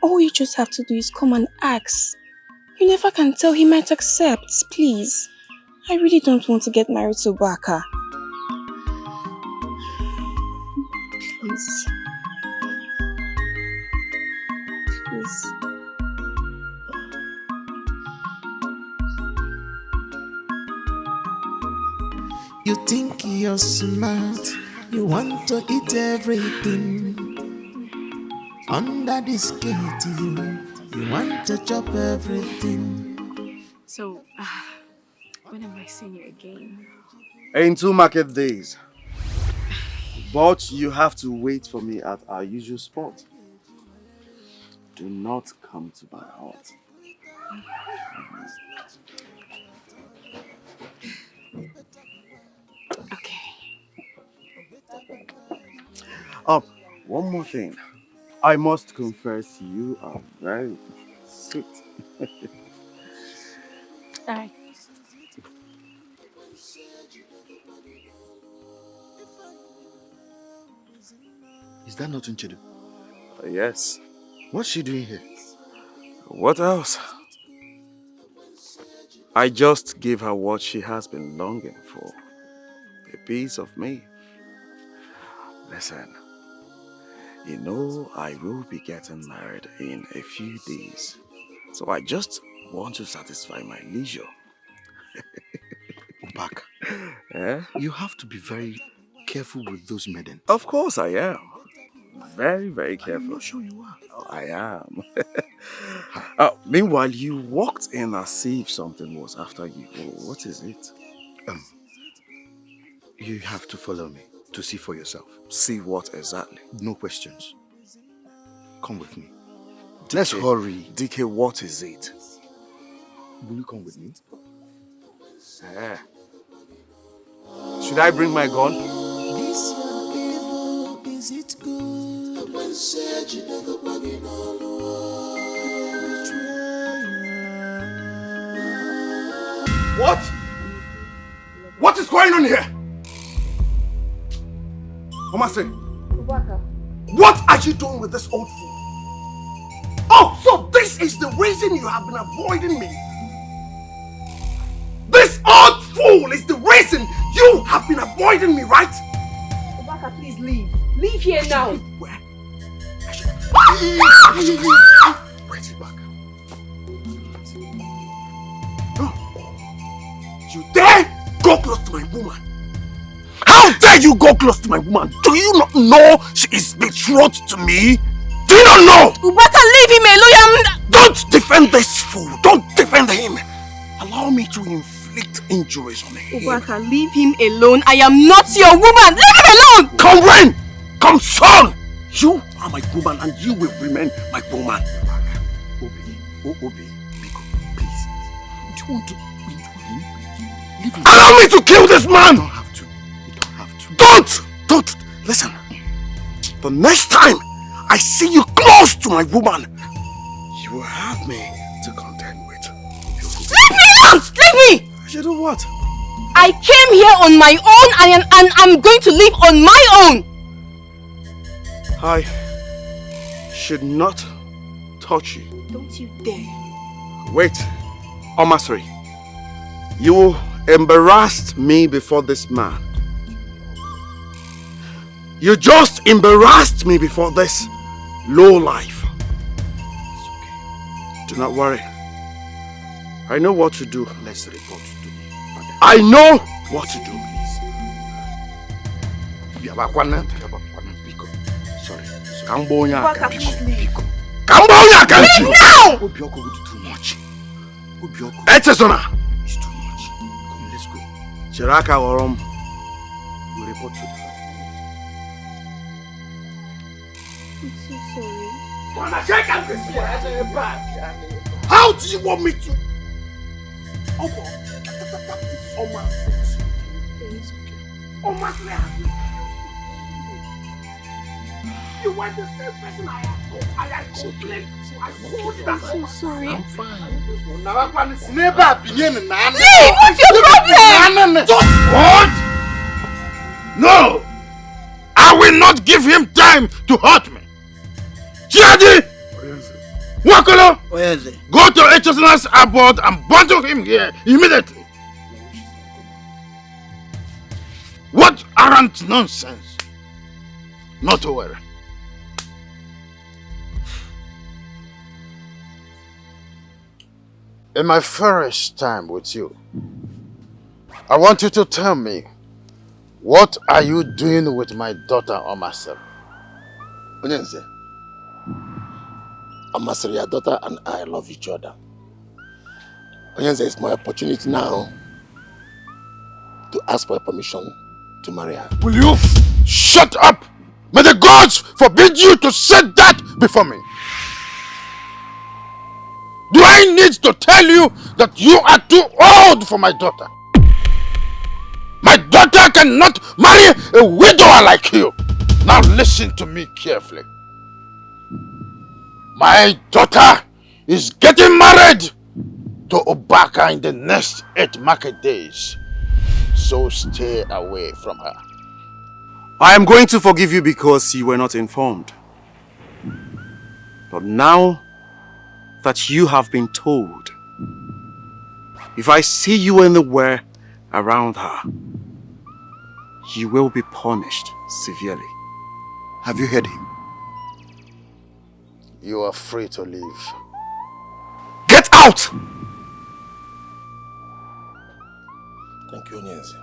All you just have to do is come and ask. You never can tell, he might accept, please. I really don't want to get married to Obaka. Please. Please. You think you're smart, you want to eat everything. Under this gate, you want to chop everything. So, when am I seeing you again? In 2 market days. But you have to wait for me at our usual spot. Do not come to my hut. Okay. One more thing. I must confess you are very sweet. Alright. Is that not Chidu? Yes. What's she doing here? What else? I just gave her what she has been longing for. A piece of me. Listen, you know I will be getting married in a few days. So I just want to satisfy my leisure. Obaka, Eh? you have to be very careful with those maidens. Of course I am. Very, very careful. I'm not sure you are. Oh, I am. Meanwhile, you walked in as if something was after you. What is it? You have to follow me to see for yourself. See what exactly? No questions. Come with me. DK, Let's hurry. DK, what is it? Will you come with me? Should I bring my gun? This your evil, is it good? When said you never bring What? What is going on here? OMASIRI, what are you doing with this old fool? Oh, so this is the reason you have been avoiding me. This old fool is the reason you have been avoiding me, right? Obaka, please leave. Leave here now. Where? Wait back. No. You dare go close to my woman? How dare you go close to my woman? Do you not know she is betrothed to me? Do you not know? Ubaka, leave him alone. Don't defend this fool. Don't defend him. Allow me to inflict injuries on him. Ubaka, leave him alone. I am not your woman. Leave him alone. Come rain, come sun. You are my woman and you will remain my woman. Obi, please. Do you want to injure him? Leave him. Allow me to kill this man. You don't have to. You don't have to. Don't. Listen. The next time I see you close to my woman, you will have me to contend with. Leave me alone! Leave me! I should do what? I came here on my own and I'm going to live on my own. I should not touch you. Don't you dare. Wait, OMASIRI. You embarrassed me before this man. You just embarrassed me before this low life. It's okay. Do not worry. I know what to do. Let's report to me. I know what to do. Sorry. Cambodia. Cambodia, can't you? No! Obioko will do too much. Obioko. Etesona. It's too much. Come, let's go. Chiraka Orom will report to the I'm so sorry. How do you want me to? You were the same person I complained to. I called you. I'm so sorry. I'm fine. Leave! What's your problem? Just what? No! I will not give him time to hurt me. Chiadi! Wakolo! Go to HSNS airport and bundle him here immediately. What arrant nonsense. Not to worry. In my first time with you, I want you to tell me, what are you doing with my daughter OMASIRI? Onyenze, OMASIRI, your daughter and I love each other. Onyenze, it's my opportunity now to ask for permission to marry her. Will you shut up? May the gods forbid you to say that before me. Do I need to tell you that you are too old for my daughter? My daughter cannot marry a widower like you. Now listen to me carefully. My daughter is getting married to Obaka in the next 8 market days. So stay away from her. I am going to forgive you because you were not informed. But now that you have been told, if I see you anywhere around her, you will be punished severely. Have you heard him? You are free to leave. Get out! Thank you, Onyenze.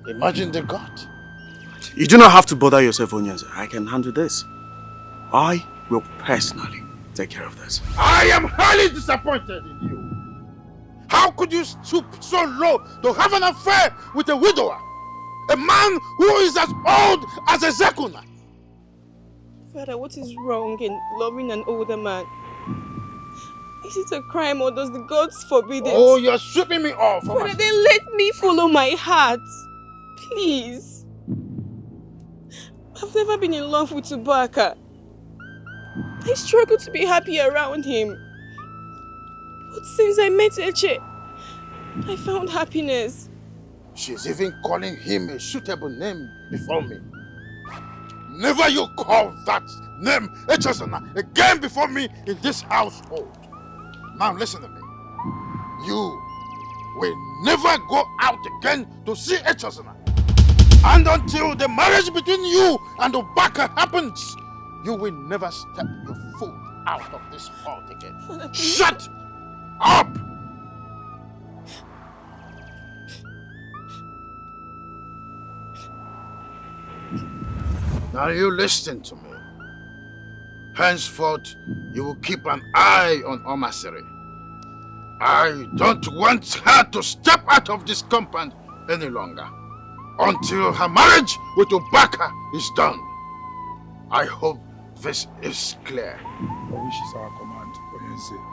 Imagine the God. You do not have to bother yourself, Onyenze. I can handle this. I will personally take care of this. I am highly disappointed in you. How could you stoop so low to have an affair with a widower? A man who is as old as a Zekuna. Father, what is wrong in loving an older man? Is it a crime or does the gods forbid it? Oh, you're sweeping me off. Father, then let me follow my heart. Please. I've never been in love with Ubaka. I struggle to be happy around him. But since I met Eche, I found happiness. She's even calling him a suitable name before me. Never you call that name Echosana again before me in this household. Now listen to me. You will never go out again to see each other. And until the marriage between you and Obaka happens, you will never step your foot out of this hut again. Shut up! Now you listen to me. Henceforth, you will keep an eye on OMASIRI. I don't want her to step out of this compound any longer until her marriage with Obaka is done. I hope this is clear. Which is our command, Ezeh.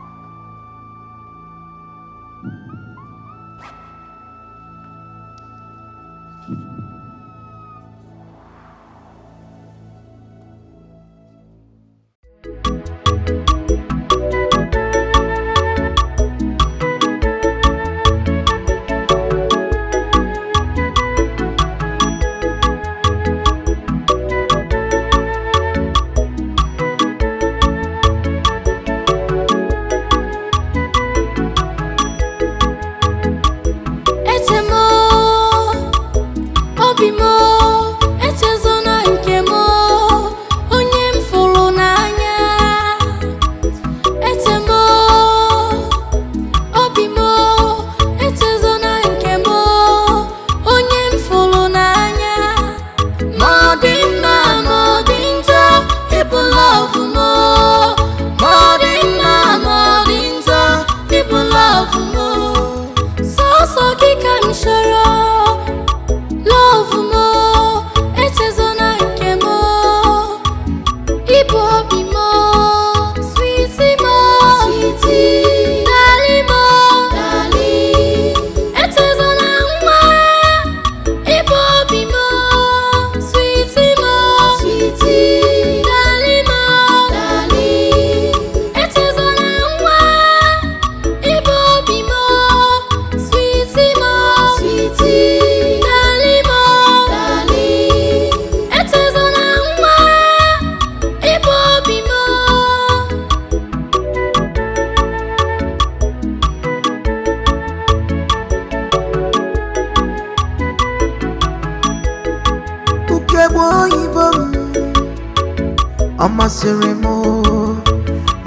Omasiri mo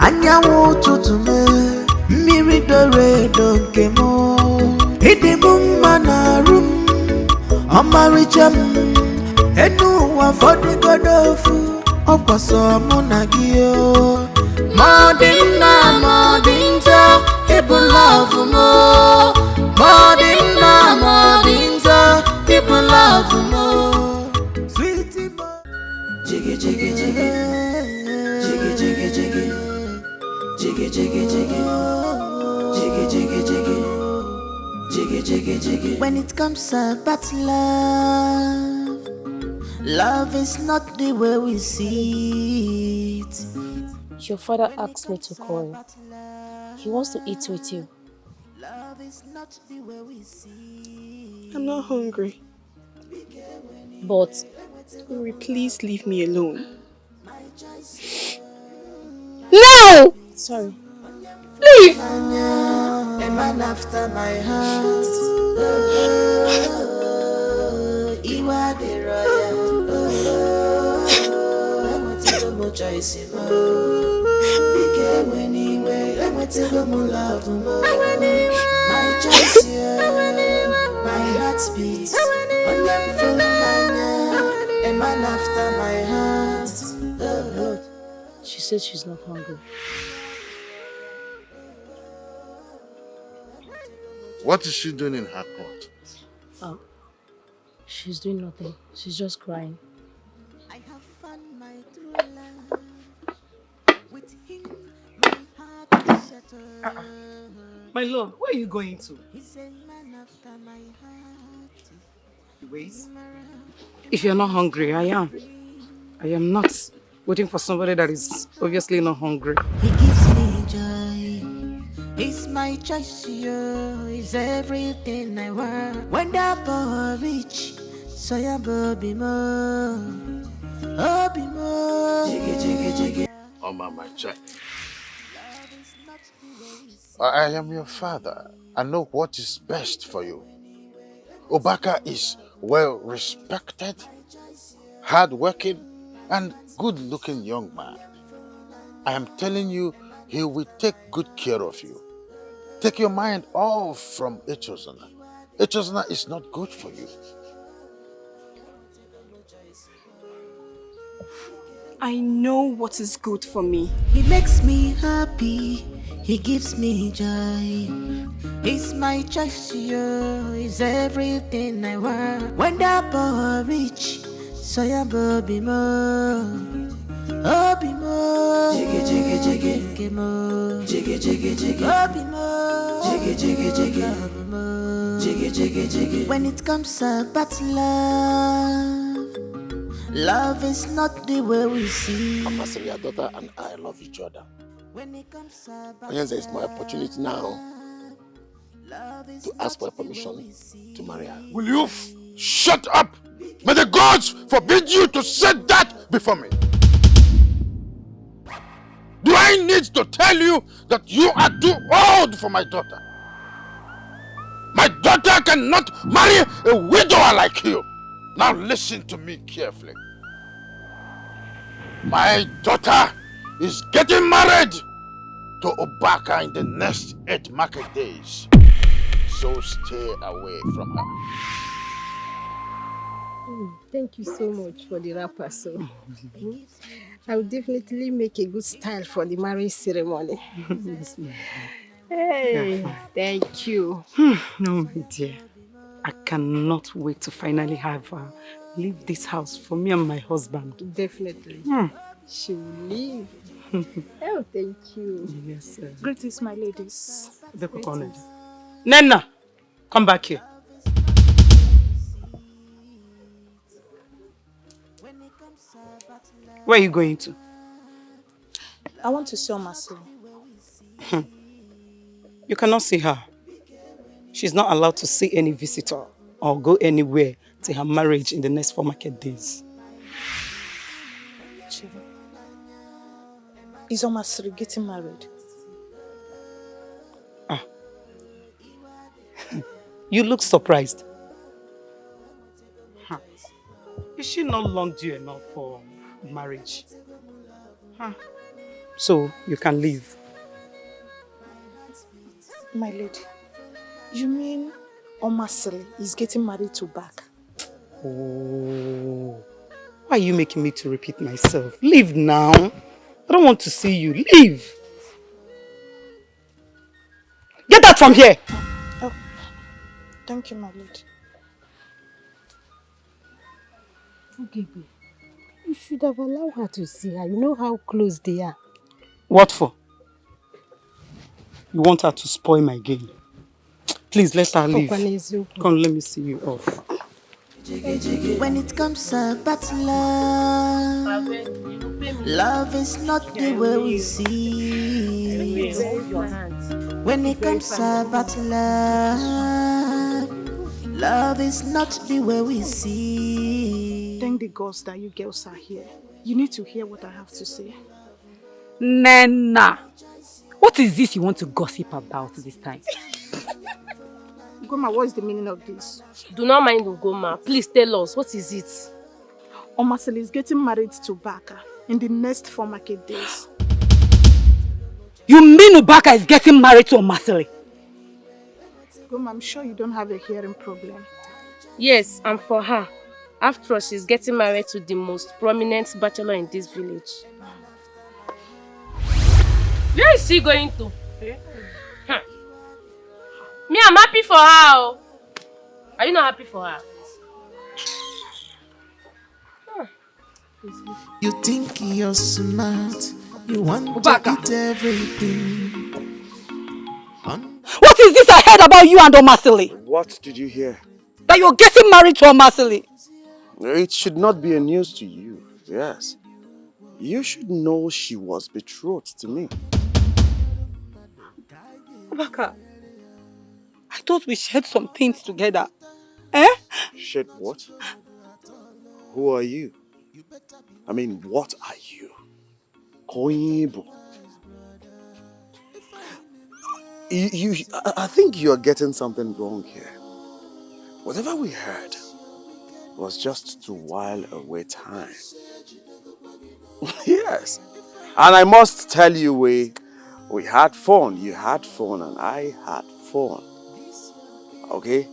anyanwụ ụtụtụ me mmiri doro edo nke mo ịdị m mma n'arụ m ọmarịcha m enu ụwa fọdụgodo ofu ọkwasọ mụ na gị o ma ọ dị mma ma ọ dị njọ ịbụ love mo ma ọ dị mma ma ọ dị njọ ịbụ love mo sweetie mo jiggy jiggy jiggy jiggy jiggy jiggy jiggy jiggy jiggy jiggy jiggy jiggy jiggy jiggy jiggy. When it comes about love, love is not the way we see it. Your father asked me to call you. He wants to eat with you. Love is not the way we see. I'm not hungry. But Uri, please leave me alone. No! Sorry. Leave! A man after my heart. You are the royal. I want to go more choice. Because anyway, I want to go more love. My choice, my heart beats. A man after my heart. Lord, she said she's not hungry. What is she doing in her court? Oh, she's doing nothing. She's just crying. I have found my true love. With him, my heart is settled. My love, where are you going to? He's a man after my heart. Wait. If you're not hungry, I am. I am not waiting for somebody that is obviously not hungry. He gives me joy. He's my choice, he's everything I want. When that boy reach, so ya baby more. Oh, be more. Jiggy, jiggy, jiggy. Oh, my child. I am your father. and know what is best for you. Obaka is well respected, hardworking, and good-looking young man. I am telling you, he will take good care of you. Take your mind off from Echozana. Echozana is not good for you. I know what is good for me. He makes me happy, he gives me joy. He's my gesture, he's everything I want. When that boy reach, so ya baby more. Obi mo, jiggy jiggy jiggy, jiggy mo, jiggy jiggy jiggy, Obi mo, jiggy jiggy jiggy, Obi mo, jiggy jiggy jiggy. When it comes about love, love is not the way we see. OMASIRI, your daughter and I love each other. Ezeh, it's my opportunity now to ask for permission to marry her. Will you shut up? May the gods forbid you to say that before me. Do I need to tell you that you are too old for my daughter? My daughter cannot marry a widower like you. Now listen to me carefully. My daughter is getting married to Obaka in the next 8 market days. So stay away from her. Thank you so much for the wrapper, so I will definitely make a good style for the marriage ceremony. Yes, ma'am. Hey, Yeah. thank you. No, my dear. I cannot wait to finally have her leave this house for me and my husband. Definitely. She will leave. Oh, thank you. Yes, sir. Greetings, my ladies. Nena, come back here. Where are you going to? I want to see OMASIRI. You cannot see her. She's not allowed to see any visitor or go anywhere till her marriage in the next 4 market days. Chibu, is OMASIRI getting married? You look surprised. Is she not long due enough for marriage? So you can leave. My lady, you mean OMASIRI is getting married to Baka? Oh, why are you making me to repeat myself? Leave now. I don't want to see you. Leave. Get out from here. Oh, thank you, my lady. Okay, you should have allowed her to see her. You know how close they are. What for? You want her to spoil my game? Please, let her leave. Come, let me see you off. When it comes about love, love is not the way we see it. When it comes about love, love is not the way we see. Thank the gods that you girls are here. You need to hear what I have to say. Nena, what is this you want to gossip about this time? Ugoma, what is the meaning of this? Do not mind Ugoma. Please tell us, what is it? OMASIRI is getting married to Baka in the next 4 market days. You mean Ubaka is getting married to OMASIRI? Ugoma, I'm sure you don't have a hearing problem. Yes, and for her. After all, she's getting married to the most prominent bachelor in this village. Where is she going to? Me, I'm happy for her. Are you not happy for her? You think you're smart, you want Ubaka. to eat everything. What is this I heard about you and OMASIRI? What did you hear? That you're getting married to OMASIRI? It should not be a news to you, yes. You should know she was betrothed to me. Ubaka, I thought we shared some things together. Eh? Shared what? Who are you? I mean, what are you? Koibo. I think you're getting something wrong here. Whatever we heard was just to while away time. Yes. And I must tell you, we had fun. You had fun and I had fun. Okay?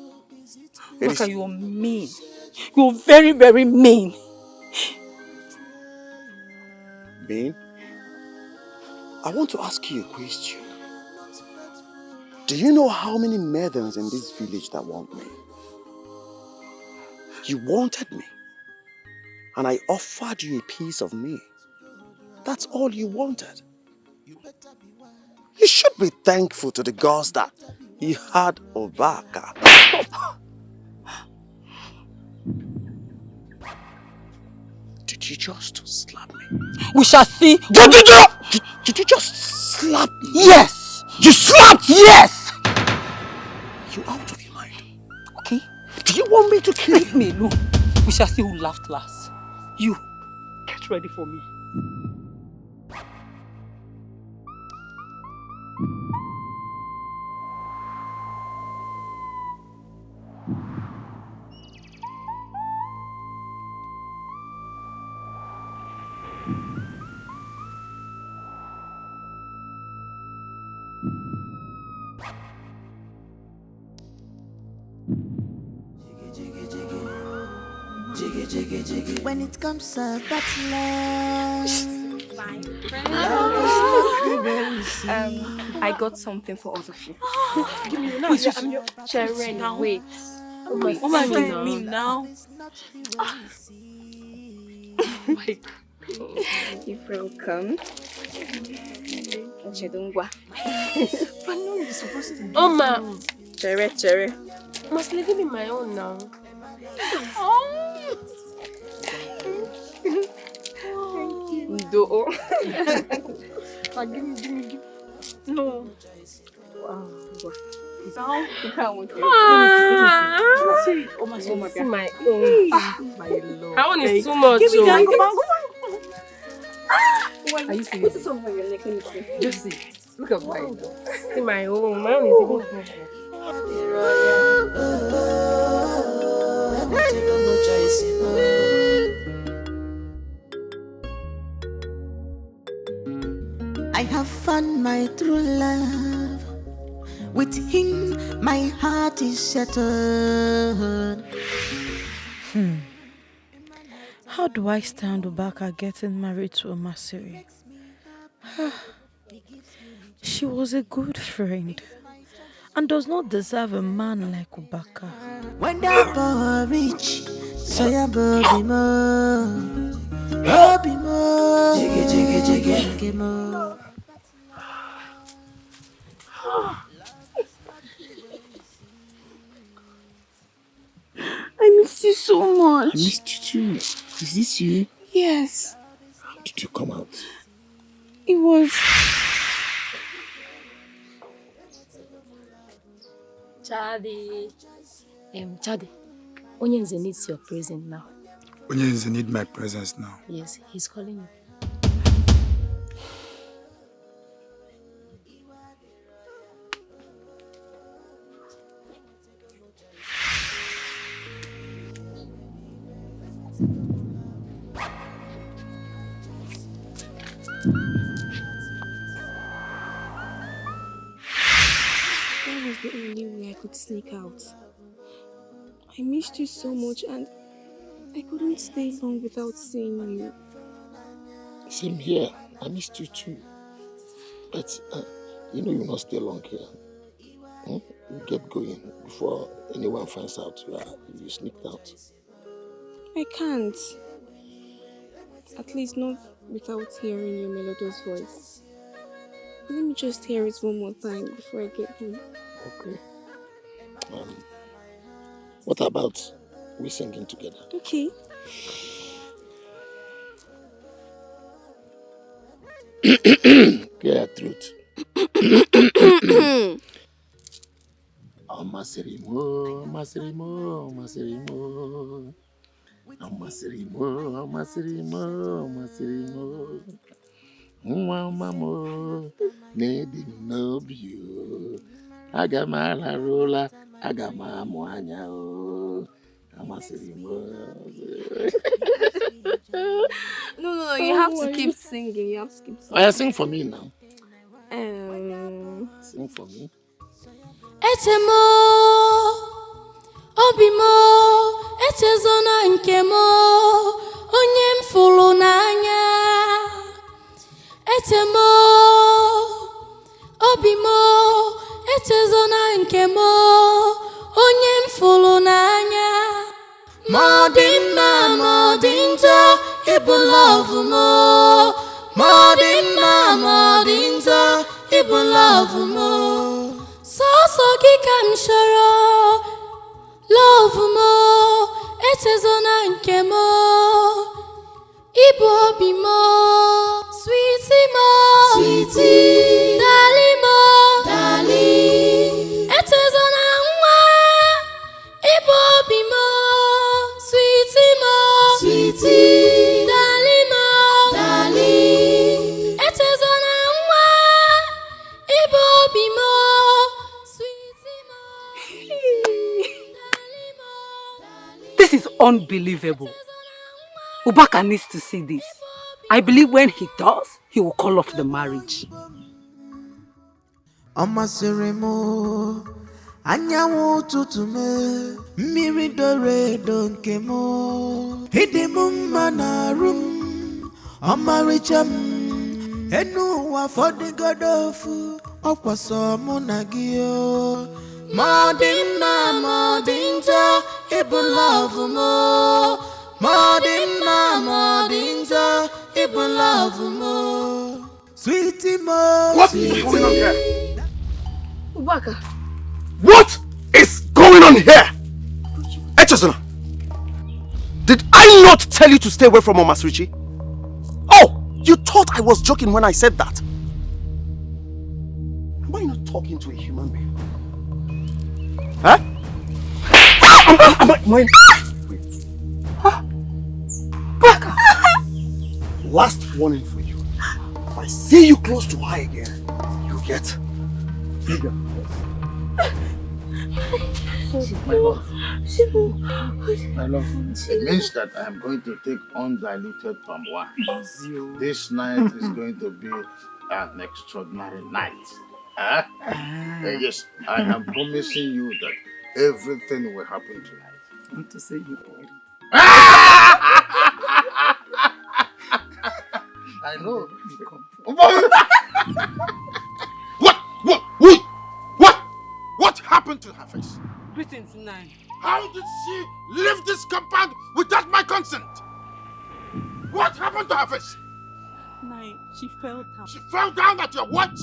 Look, you're mean. You're very, very mean. Mean? I want to ask you a question. Do you know how many maidens in this village that want me? You wanted me. And I offered you a piece of me. That's all you wanted. You should be thankful to the gods that you had Obaka. Did you just slap me? We shall see. Did you just slap me? Yes. You slapped? Yes. You out of your mind? Okay. Do you want me to kill you? Leave me alone. We shall see who laughed last. You, get ready for me. When it comes to battle, I got something for all of you. Give me Wait, Sharon, wait. Wait, what am I doing now? My You're welcome. Ochedungwa. But no, you're supposed to. Oma, Chere. must give me my own now. Ndo. Give me. No. Now, you can't want to. See my own. My love. That one is too much. Give me that. Come on. Are you serious? Put it on your neck. Let me see. Just see. Look at my love. See my own. My own is even I have found my true love. With him, my heart is settled. How do I stand Obaka getting married to OMASIRI? She was a good friend and does not deserve a man like Obaka. When the boy reach, say a baby more. Jiggy more. I missed you so much. I missed you too. Is this you? Yes. How did you come out? It was. Chadi. Chadi. Onyenze needs your presence now. Onyenze need my presence now. Yes, he's calling you. That was the only way I could sneak out. I missed you so much and I couldn't stay long without seeing you. Same here. I missed you too. But you know you'll not stay long here. You get going before anyone finds out you sneaked out. I can't. At least not without hearing your melodious voice. Let me just hear it one more time before I get home. Okay. What about we singing together? Okay. Clear your throat. OMASIRI mo, OMASIRI mo, OMASIRI mo. OMASIRI mo, OMASIRI mo, OMASIRI mo. Mamo, Nedi Nobio, Agamala Rola, Agamamwanya, OMASIRI. No, you have to keep singing. You have to keep Oh, yeah, singing. sing for me now. Um, Sing for me. Etemo, obimo, etezona nkemo, onye mfulu n'anya. Etemo, obimo, etezona nkemo, onye mfulu n'anya. Modima, modinja, ibu love mo. Modima, modinja, ibu love mo. So kika mshoro, love mo, etezona nkemo, ibu obi mo, sweetie mo, sweetie, dali mo, dali, etezona nwa, ibu obi mo, sweetie mo, sweetie, dali mo, dali, etezona nwa, ibu obi mo. This is unbelievable. Ubaka needs to see this. I believe when he does, he will call off the marriage. OMASIRI mo, anyanwụ ụtụtụ me, mmiri doro edo nke mo, ịdị m mma n'arụ m, ọmarịcha m, enu ụwa fọdụgodo ofu, ọkwa sọ mụ na gị o. Ma ọ dị mma ma ọ dị njọ, ịbụ love mo. Ma ọ dị mma ma ọ dị njọ, ịbụ love mo. Sweetie mo, What sweetie. is going on here? Ubaka. What is going on here? Echezona, did I not tell you to stay away from OMASIRI? Oh, you thought I was joking when I said that? Am I not talking to a human being? Huh? Am I? Wait. Huh? Baka! Last warning for you. If I see you close to her again, you get bigger. My love. My love. It means that I am going to take undiluted palm wine. This night is going to be an extraordinary night. Huh? Yes, I am promising you that everything will happen tonight. I want to say you already. I know. What happened to her face? Greetings, Nai. How did she leave this compound without my consent? What happened to her face? Nai, she fell down. She fell down at your watch?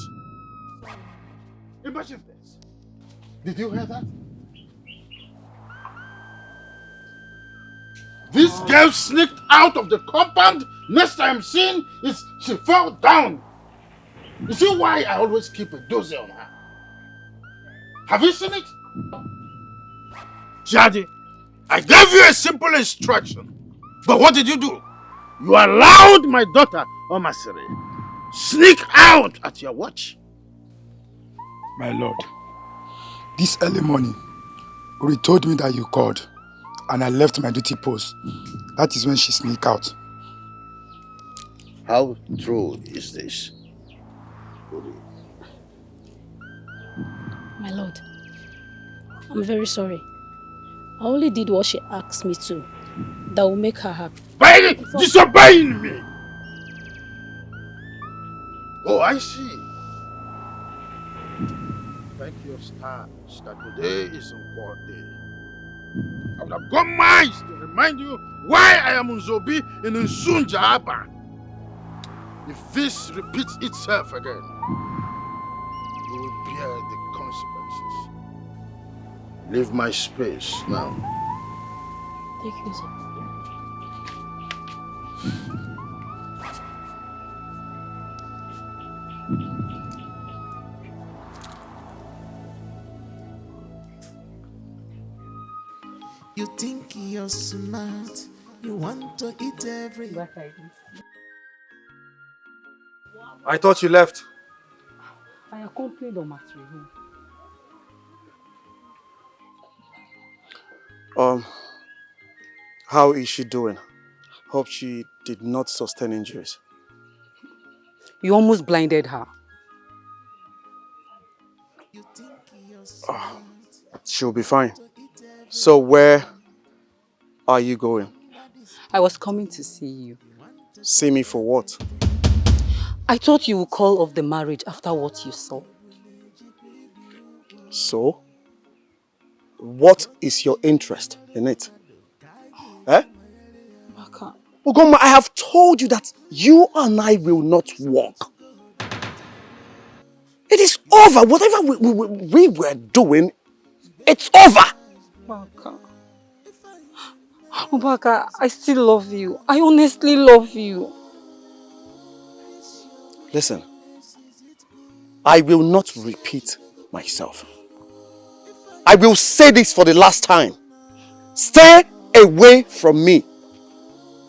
Imagine this. Did you hear that? This girl sneaked out of the compound. Next time seen is she fell down. You see why I always keep a dozy on her? Have you seen it? Jadi, I gave you a simple instruction. But what did you do? You allowed my daughter, OMASIRI, sneak out at your watch. My lord, this early morning, Uri told me that you called, and I left my duty post. That is when she sneaked out. How true is this, Uri? My lord, I'm very sorry. I only did what she asked me to. That will make her happy. By disobeying me! Oh, I see. Thank your stars that today is a court day. I would have gone miles to remind you why I am Nzobi in Nsunja Aba. If this repeats itself again, you will bear the consequences. Leave my space now. Thank you, sir. You think you're smart, you want to eat every. I thought you left. I accompanied OMASIRI home. How is she doing? Hope she did not sustain injuries. You almost blinded her. She'll be fine. So where are you going? I was coming to see you. See me for what? I thought you would call off the marriage after what you saw. So? What is your interest in it? Eh? Baka. Ugoma, I have told you that you and I will not walk. It is over. Whatever we were doing, it's over. Baka. Baka, I still love you. I honestly love you. Listen, I will not repeat myself. I will say this for the last time. Stay away from me.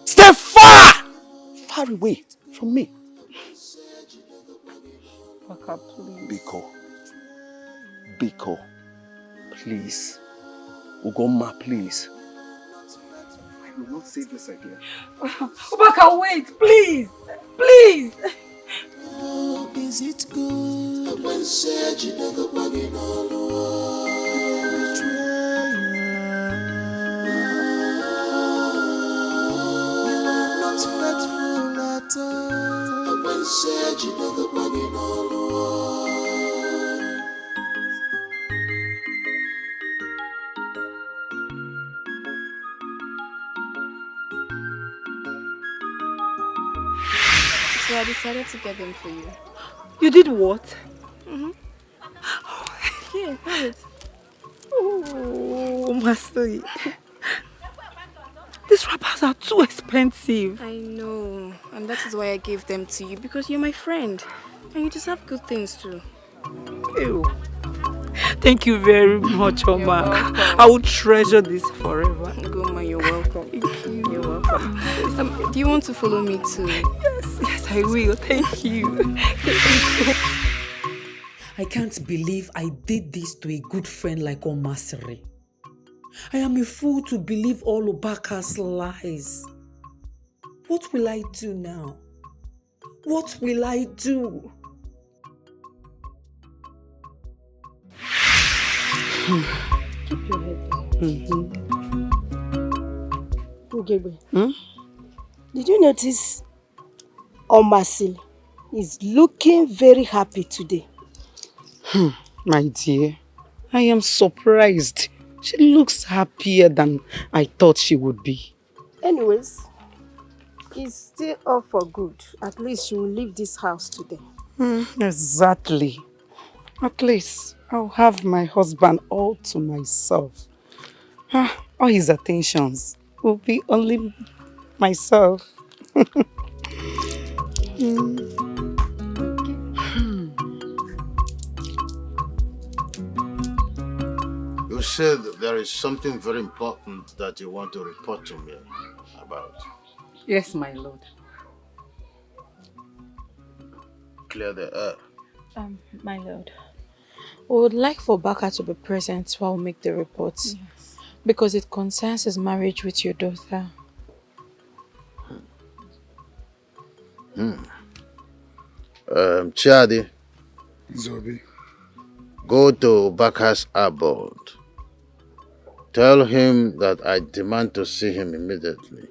Stay far away from me. Baka, please. Biko, please. Ugoma, please. I will not say this again. Baka, wait, please. Please. Oh, is it good when said you never bugging all the You are not faithful at all. When said you never bugging all the So I decided to get them for you. You did what? Yeah, have it. Oh, Masui. These wrappers are too expensive. I know. And that is why I gave them to you. Because you're my friend. And you deserve good things too. Ew. Thank you very much, Oma. I will treasure this forever. Goma, you're welcome. Thank you. You're welcome. Do you want to follow me too? Yes, I will. Thank you. I can't believe I did this to a good friend like OMASIRI. I am a fool to believe all Obaka's lies. What will I do now? What will I do? Keep your head down. Ugebe, did you notice OMASIRI is looking very happy today? My dear, I am surprised. She looks happier than I thought she would be. Anyways, it's still all for good. At least she will leave this house today. Exactly. At least I'll have my husband all to myself. All his attentions will be only myself. You said there is something very important that you want to report to me about. Yes, my lord. Clear the air. My lord, we would like for Baka to be present while we make the reports. Yes. Because it concerns his marriage with your daughter. Chiadi. Zobi. Go to Baka's abode. Tell him that I demand to see him immediately.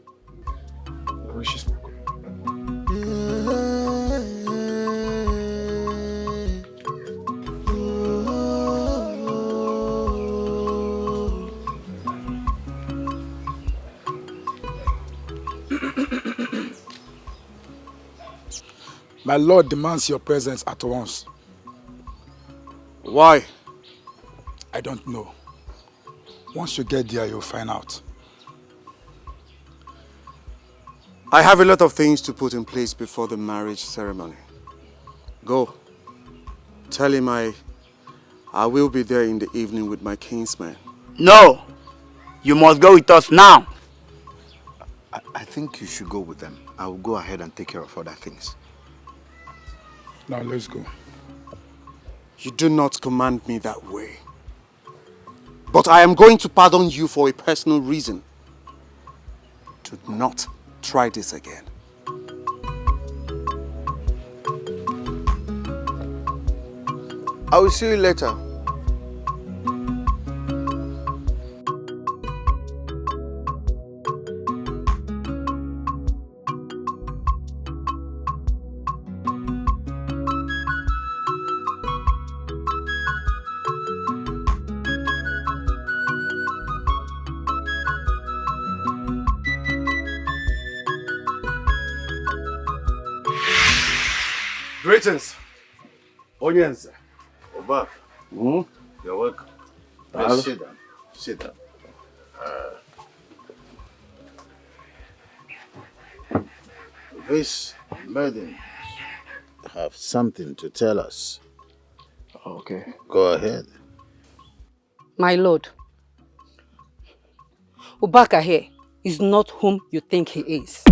My lord demands your presence at once. Why? I don't know. Once you get there, you'll find out. I have a lot of things to put in place before the marriage ceremony. Go. Tell him I will be there in the evening with my kinsmen. No! You must go with us now! I think you should go with them. I will go ahead and take care of other things. Now let's go. You do not command me that way. But I am going to pardon you for a personal reason. Do not try this again. I will see you later. Greetings. Onyenze. Obak. You're welcome. Please sit down. Sit down. These maidens have something to tell us. Okay. Go ahead. My lord, Ubaka here is not whom you think he is.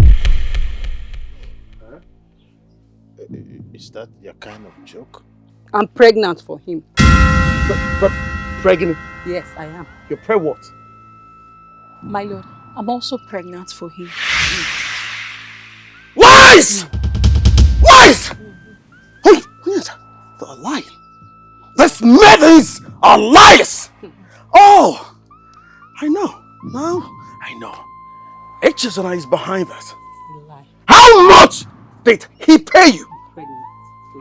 Is that your kind of joke? I'm pregnant for him. Pregnant? Yes, I am. You're what? My lord, I'm also pregnant for him. Lies! Lies! Oh, yes, they're lying. These maidens are liars! Oh, I know. Now I know. Echezona is behind that. How much did he pay you?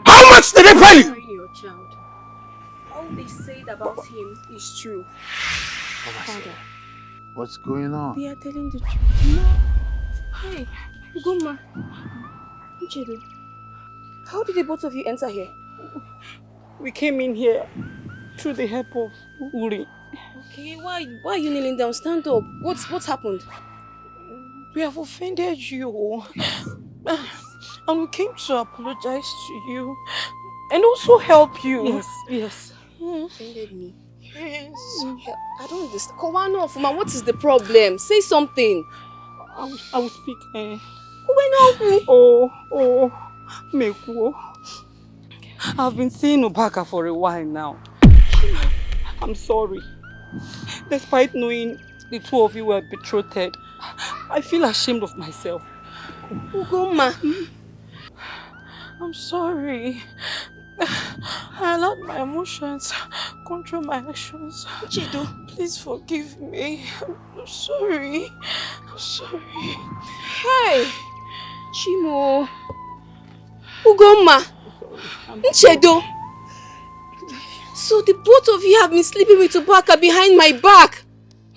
How much did he pay you? Your child. All they said about him is true. Father, What's going on? they are telling the truth. No. Hi, Goma. Chidu. How did the both of you enter here? We came in here through the help of Uri. Okay, why are you kneeling down? Stand up. What's happened? We have offended you. And we came to apologize to you. And also help you. Yes. Offended me. Yes. I don't understand. Kowano, Fuma, what is the problem? Say something. I will speak. Mekwo. I've been seeing Ubaka for a while now. I'm sorry. Despite knowing the two of you were betrothed, I feel ashamed of myself. Ugoma. I'm sorry. I allowed my emotions control my actions. Chido, please forgive me. I'm sorry. I'm sorry. Hey, Chimo. Ugoma. Nchedo. So the both of you have been sleeping with Ubaka behind my back.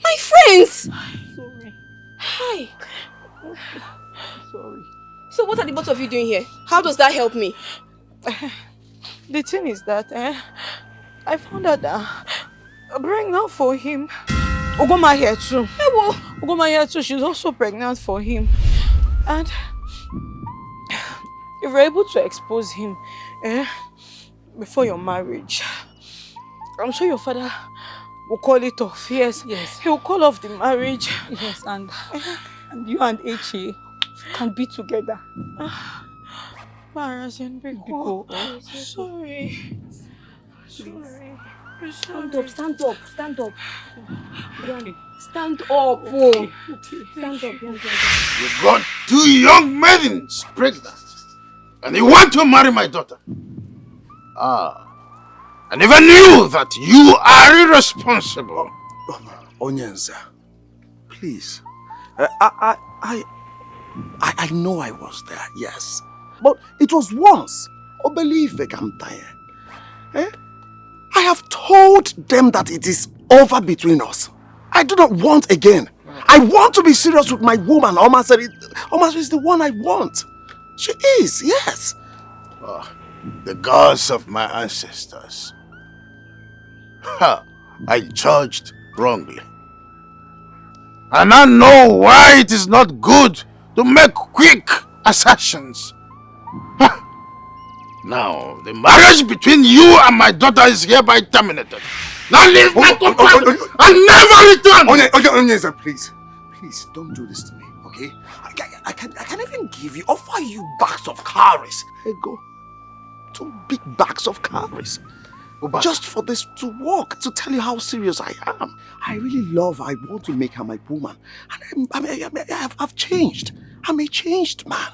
My friends. Sorry. Hi. Sorry. So what are the both of you doing here? How does that help me? The thing is that I found out that I'm pregnant for him. Ugoma here too. Ugoma here too. She's also pregnant for him. And if we're able to expose him before your marriage, I'm sure your father will call it off. Yes. He will call off the marriage. Yes, and you and Echi can be together. Sorry. Stand up. Stand up. Stand up. Stand up. You got two young maidens pregnant. And you want to marry my daughter. I never knew that you are irresponsible. Onyenze, please. I know I was there, yes. But it was once. Oh, believe me, I'm tired. I have told them that it is over between us. I do not want again. I want to be serious with my woman, OMASIRI. OMASIRI is the one I want. She is, yes. The gods of my ancestors. I judged wrongly. And I know why it is not good to make quick assertions. Now, the marriage between you and my daughter is hereby terminated. Now leave my compound and never return! Onyenze, please. Please, don't do this to me, okay? I can even offer you bags of cowries. Hey, go. 2 big bags of calories. Just for this to work, to tell you how serious I am. I really love her. I want to make her my woman. And I've changed. I'm a changed man.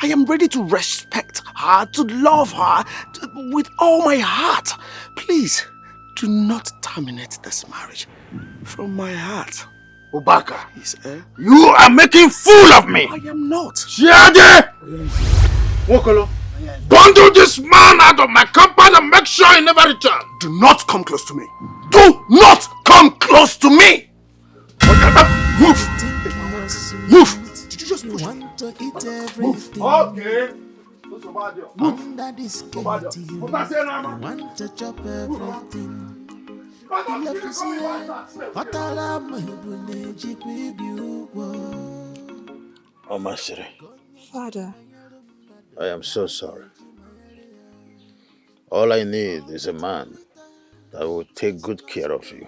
I am ready to respect her, to love her with all my heart. Please, do not terminate this marriage from my heart. Obaka, Please, you are making fool of me. I am not. Chiade! Wokolo, bundle this man out of my compound and make sure he never returns. Do not come close to me. Do not come close to me. Move. Move. Did you just push me? Move. Okay. Under this gate, you want to chop everything. You love to see what I love, my OMASIRI, Father. I am so sorry. All I need is a man that will take good care of you.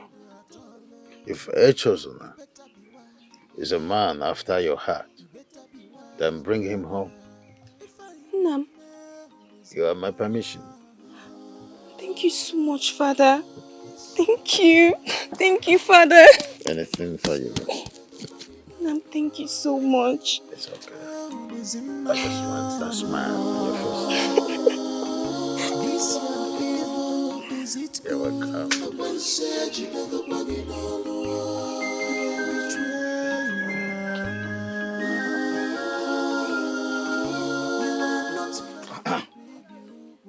If Echozuna is a man after your heart, then bring him home. Nam, You have my permission. thank you so much, Father. Thank you. Thank you, Father. Anything for you. Nam, thank you so much. It's okay. I just want that smile on your face. You're welcome.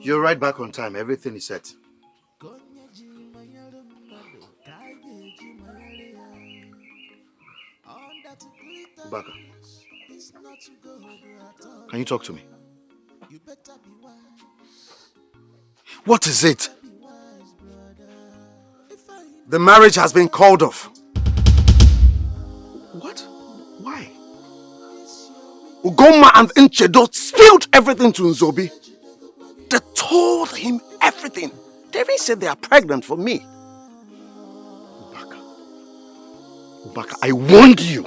You're right back on time. Everything is set. Baka, can you talk to me? What is it? The marriage has been called off. What? Why? Ugoma and Nchedo spilled everything to Nzobi. They told him everything. They even said they are pregnant for me. Baka, I warned you,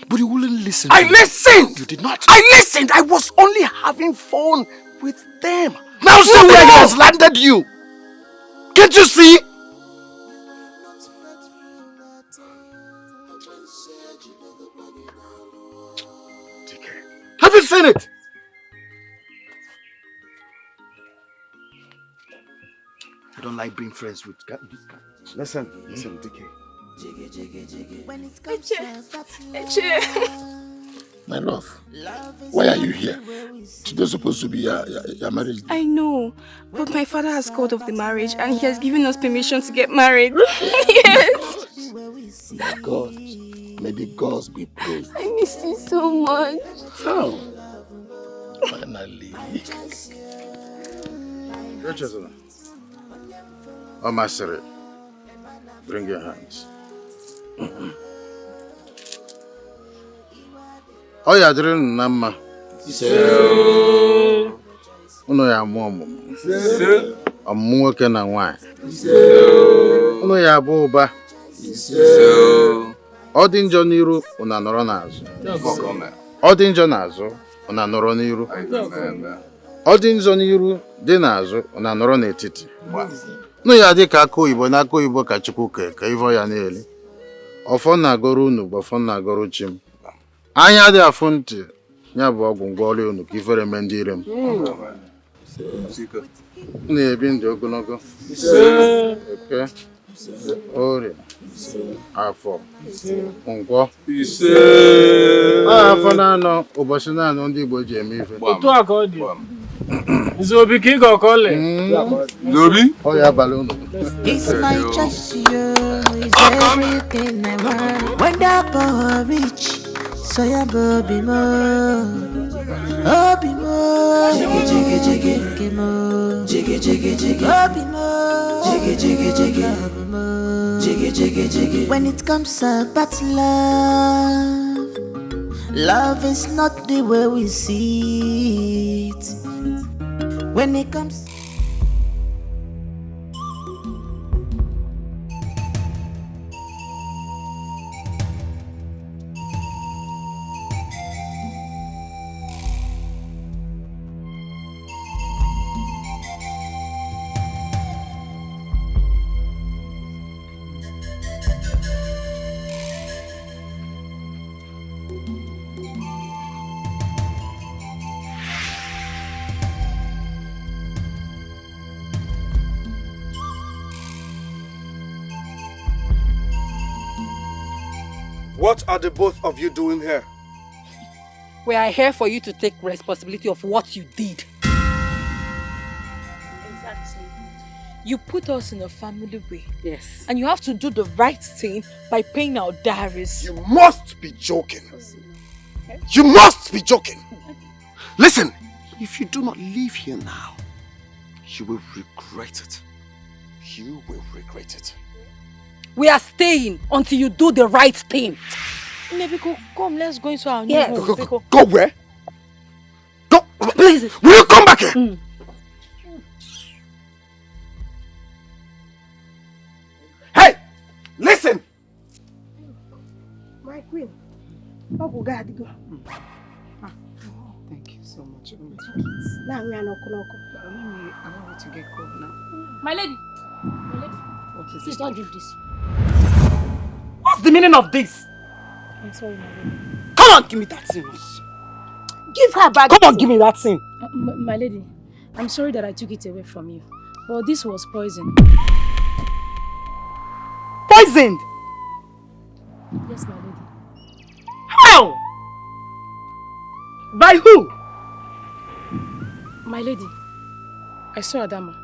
but you wouldn't listen. I listened! You did not. I listened! I was only having fun with them. Now see where it has landed you. Can't you see? Have you seen it? I don't like being friends with this guy. Listen, DK. My love, why are you here? Today's supposed to be your marriage day. I know, but my father has called off the marriage and he has given us permission to get married. Yes. My God, may the gods be praised. I miss you so much. Oh, finally. OMASIRI, bring your hands. Oh, yeah, didn't Nama. Uno ya momo. Amuwa kena wine. Uno ya boba. Odinjo niru una noro nazo. Odinjo nazo una noro niru. Odinjo niru di nazo una noro n'etiti. No ya dị ka aka oyibo na aka oyibo ka Chukwu ka ivo ya n'eli. Ọfọ na-agọrọ unu bụ ọfọ na-agọrọ chi m. Anya dị afụ ntị ya bụ ọgwụ ngwọrị unu ka ifere mee ndị ire m. Na-ebi ndụ ogologo. Oke. Orie. Afọ. Nkwọ. Afọ na-anọ ụbọchị na-anọ ndị Igbo ji eme ife. Otu aka ọ dị. Zobi ka ị ga-akọle. Zobi? Ọ ya abalị unu. It's my choice, you. It's everything I want. When the power reach, so ya go be more. Oh, be more. Jiggy, jiggy, jiggy, jiggy, more. Jiggy, jiggy, jiggy. Oh, be more. Jiggy, jiggy, jiggy. Oh, be more. Jiggy, jiggy, jiggy. When it comes about love, love is not the way we see it. When it comes. What are the both of you doing here? We are here for you to take responsibility of what you did. Exactly. You put us in a family way. Yes. And you have to do the right thing by paying our dowries. You must be joking. You must be joking. Listen, if you do not leave here now, you will regret it. You will regret it. We are staying until you do the right thing. Nebiko, come, let's go into our new home. Go where? Go! Please! Will you come back here? Hey! Listen! My queen. Thank you so much. Now we are not Allow me to get cold now. My lady. What is Please it? don't drink this. What's the meaning of this? I'm sorry, my lady. Come on, give me that thing. Give her back. Come on, give me that thing. My lady, I'm sorry that I took it away from you. But this was poison. Poisoned? Yes, my lady. How? By who? My lady, I saw Adama.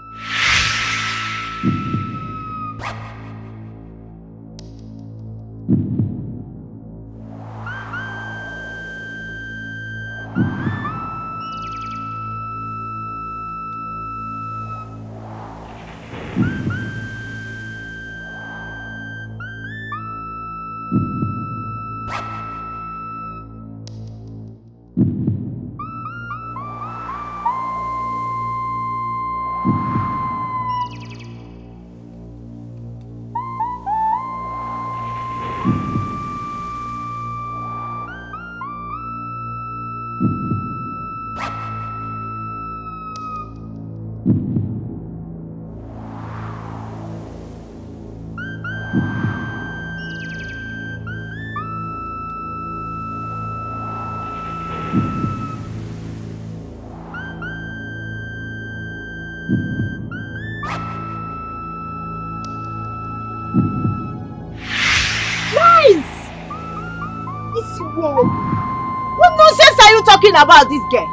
What nonsense are you talking about, this girl?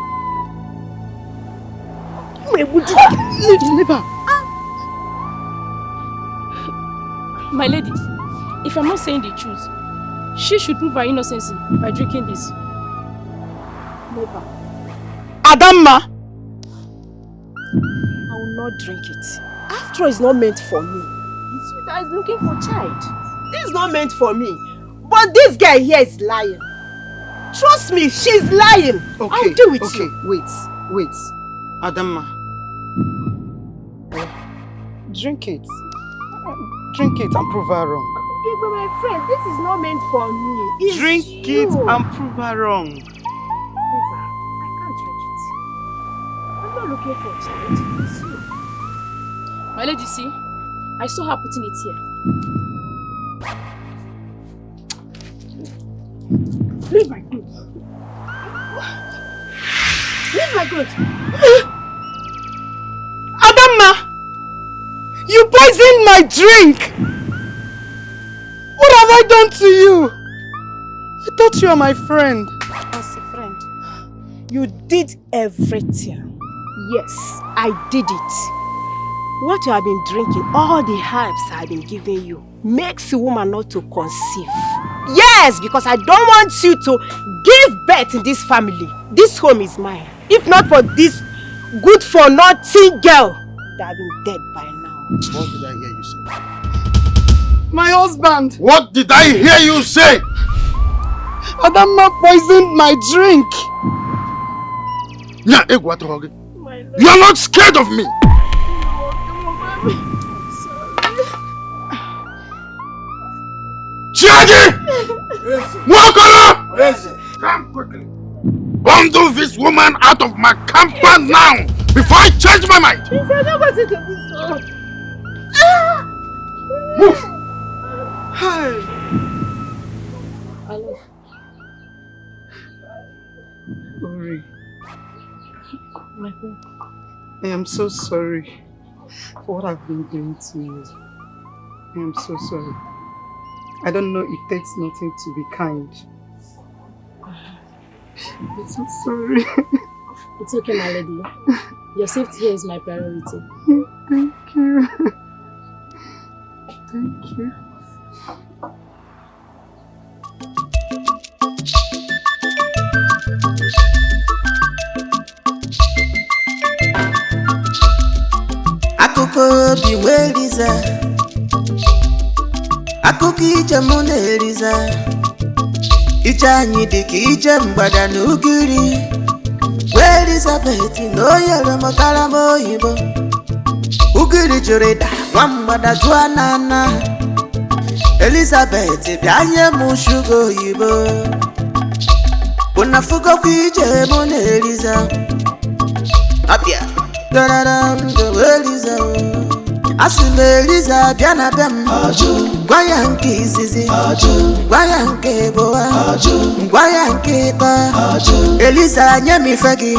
My lady, if I'm not saying the truth, she should prove her innocence by drinking this. Never. Adama! I will not drink it. After all, it's not meant for me. It's you that is looking for child. This is not meant for me. But this guy here is lying. Trust me, she's lying. Okay, I'll deal with you. Wait. Adama. Drink it. Drink it and prove her wrong. Okay, but my friend, this is not meant for me. It's Drink you. it and prove her wrong. Never. I can't drink it. I'm not looking for a child. It's you. My lady, see, I saw her putting it here. Leave my goods. Leave my goods. Adama! You poisoned my drink! What have I done to you? I thought you were my friend. As a friend, you did everything. Yes, I did it. What you have been drinking, all the herbs I've been giving you, makes a woman not to conceive. Yes, because I don't want you to give birth in this family. This home is mine. If not for this good-for-nothing girl, that have been dead by now. What did I hear you say? My husband! What did I hear you say? Adama poisoned my drink! You are not scared of me! Chiaji! Wakala! Come quickly! Bundle this woman out of my compound now before I change my mind! Move! Hey! Hello. Ori, I am so sorry for what I've been doing to you. I am so sorry. I don't know it takes nothing to be kind. I'm so sorry. It's okay, my lady. Your safety here is my priority. Thank you. Thank you. Akụkọ obi wee Eliza, akụkọ ije mụ na Eliza, ije anyị dị ka ije mgbada na ugiri. Wee Elizabeth na oyere m karama oyibo, ugiri jụrụ ịda nwa mgbada jụọ nana. Elizabeth bịa nye m shuga oyibo, unafugokwa ije mụ na Eliza. Abịa Eliza, asị m Eliza bịa na be m, gwa ya nke izizi, gwa ya nke abụọ, gwa ya nke ịtọ. Eliza nye m ife gị,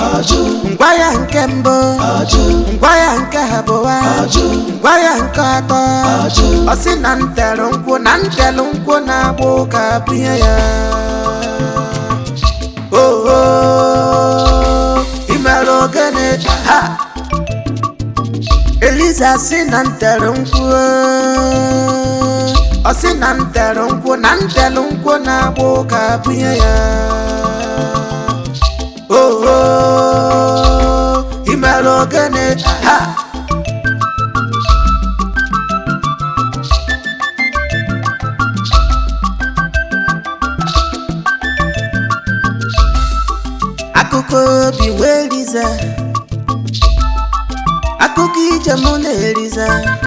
gwa ya nke mbụ, gwa ya nke abụọ, gwa ya nke atọ. Ọ sị na ntelu nkwụ na-agba ụka pinye ya. Imere ogene ha. Eliza sị na ntelu nkwụ, ọ sị na ntelu nkwụ na-agba ụka pinye ya. Imere ogene ha. Akụkọ obi wee Eliza, akụkọ ije mụ na Eliza.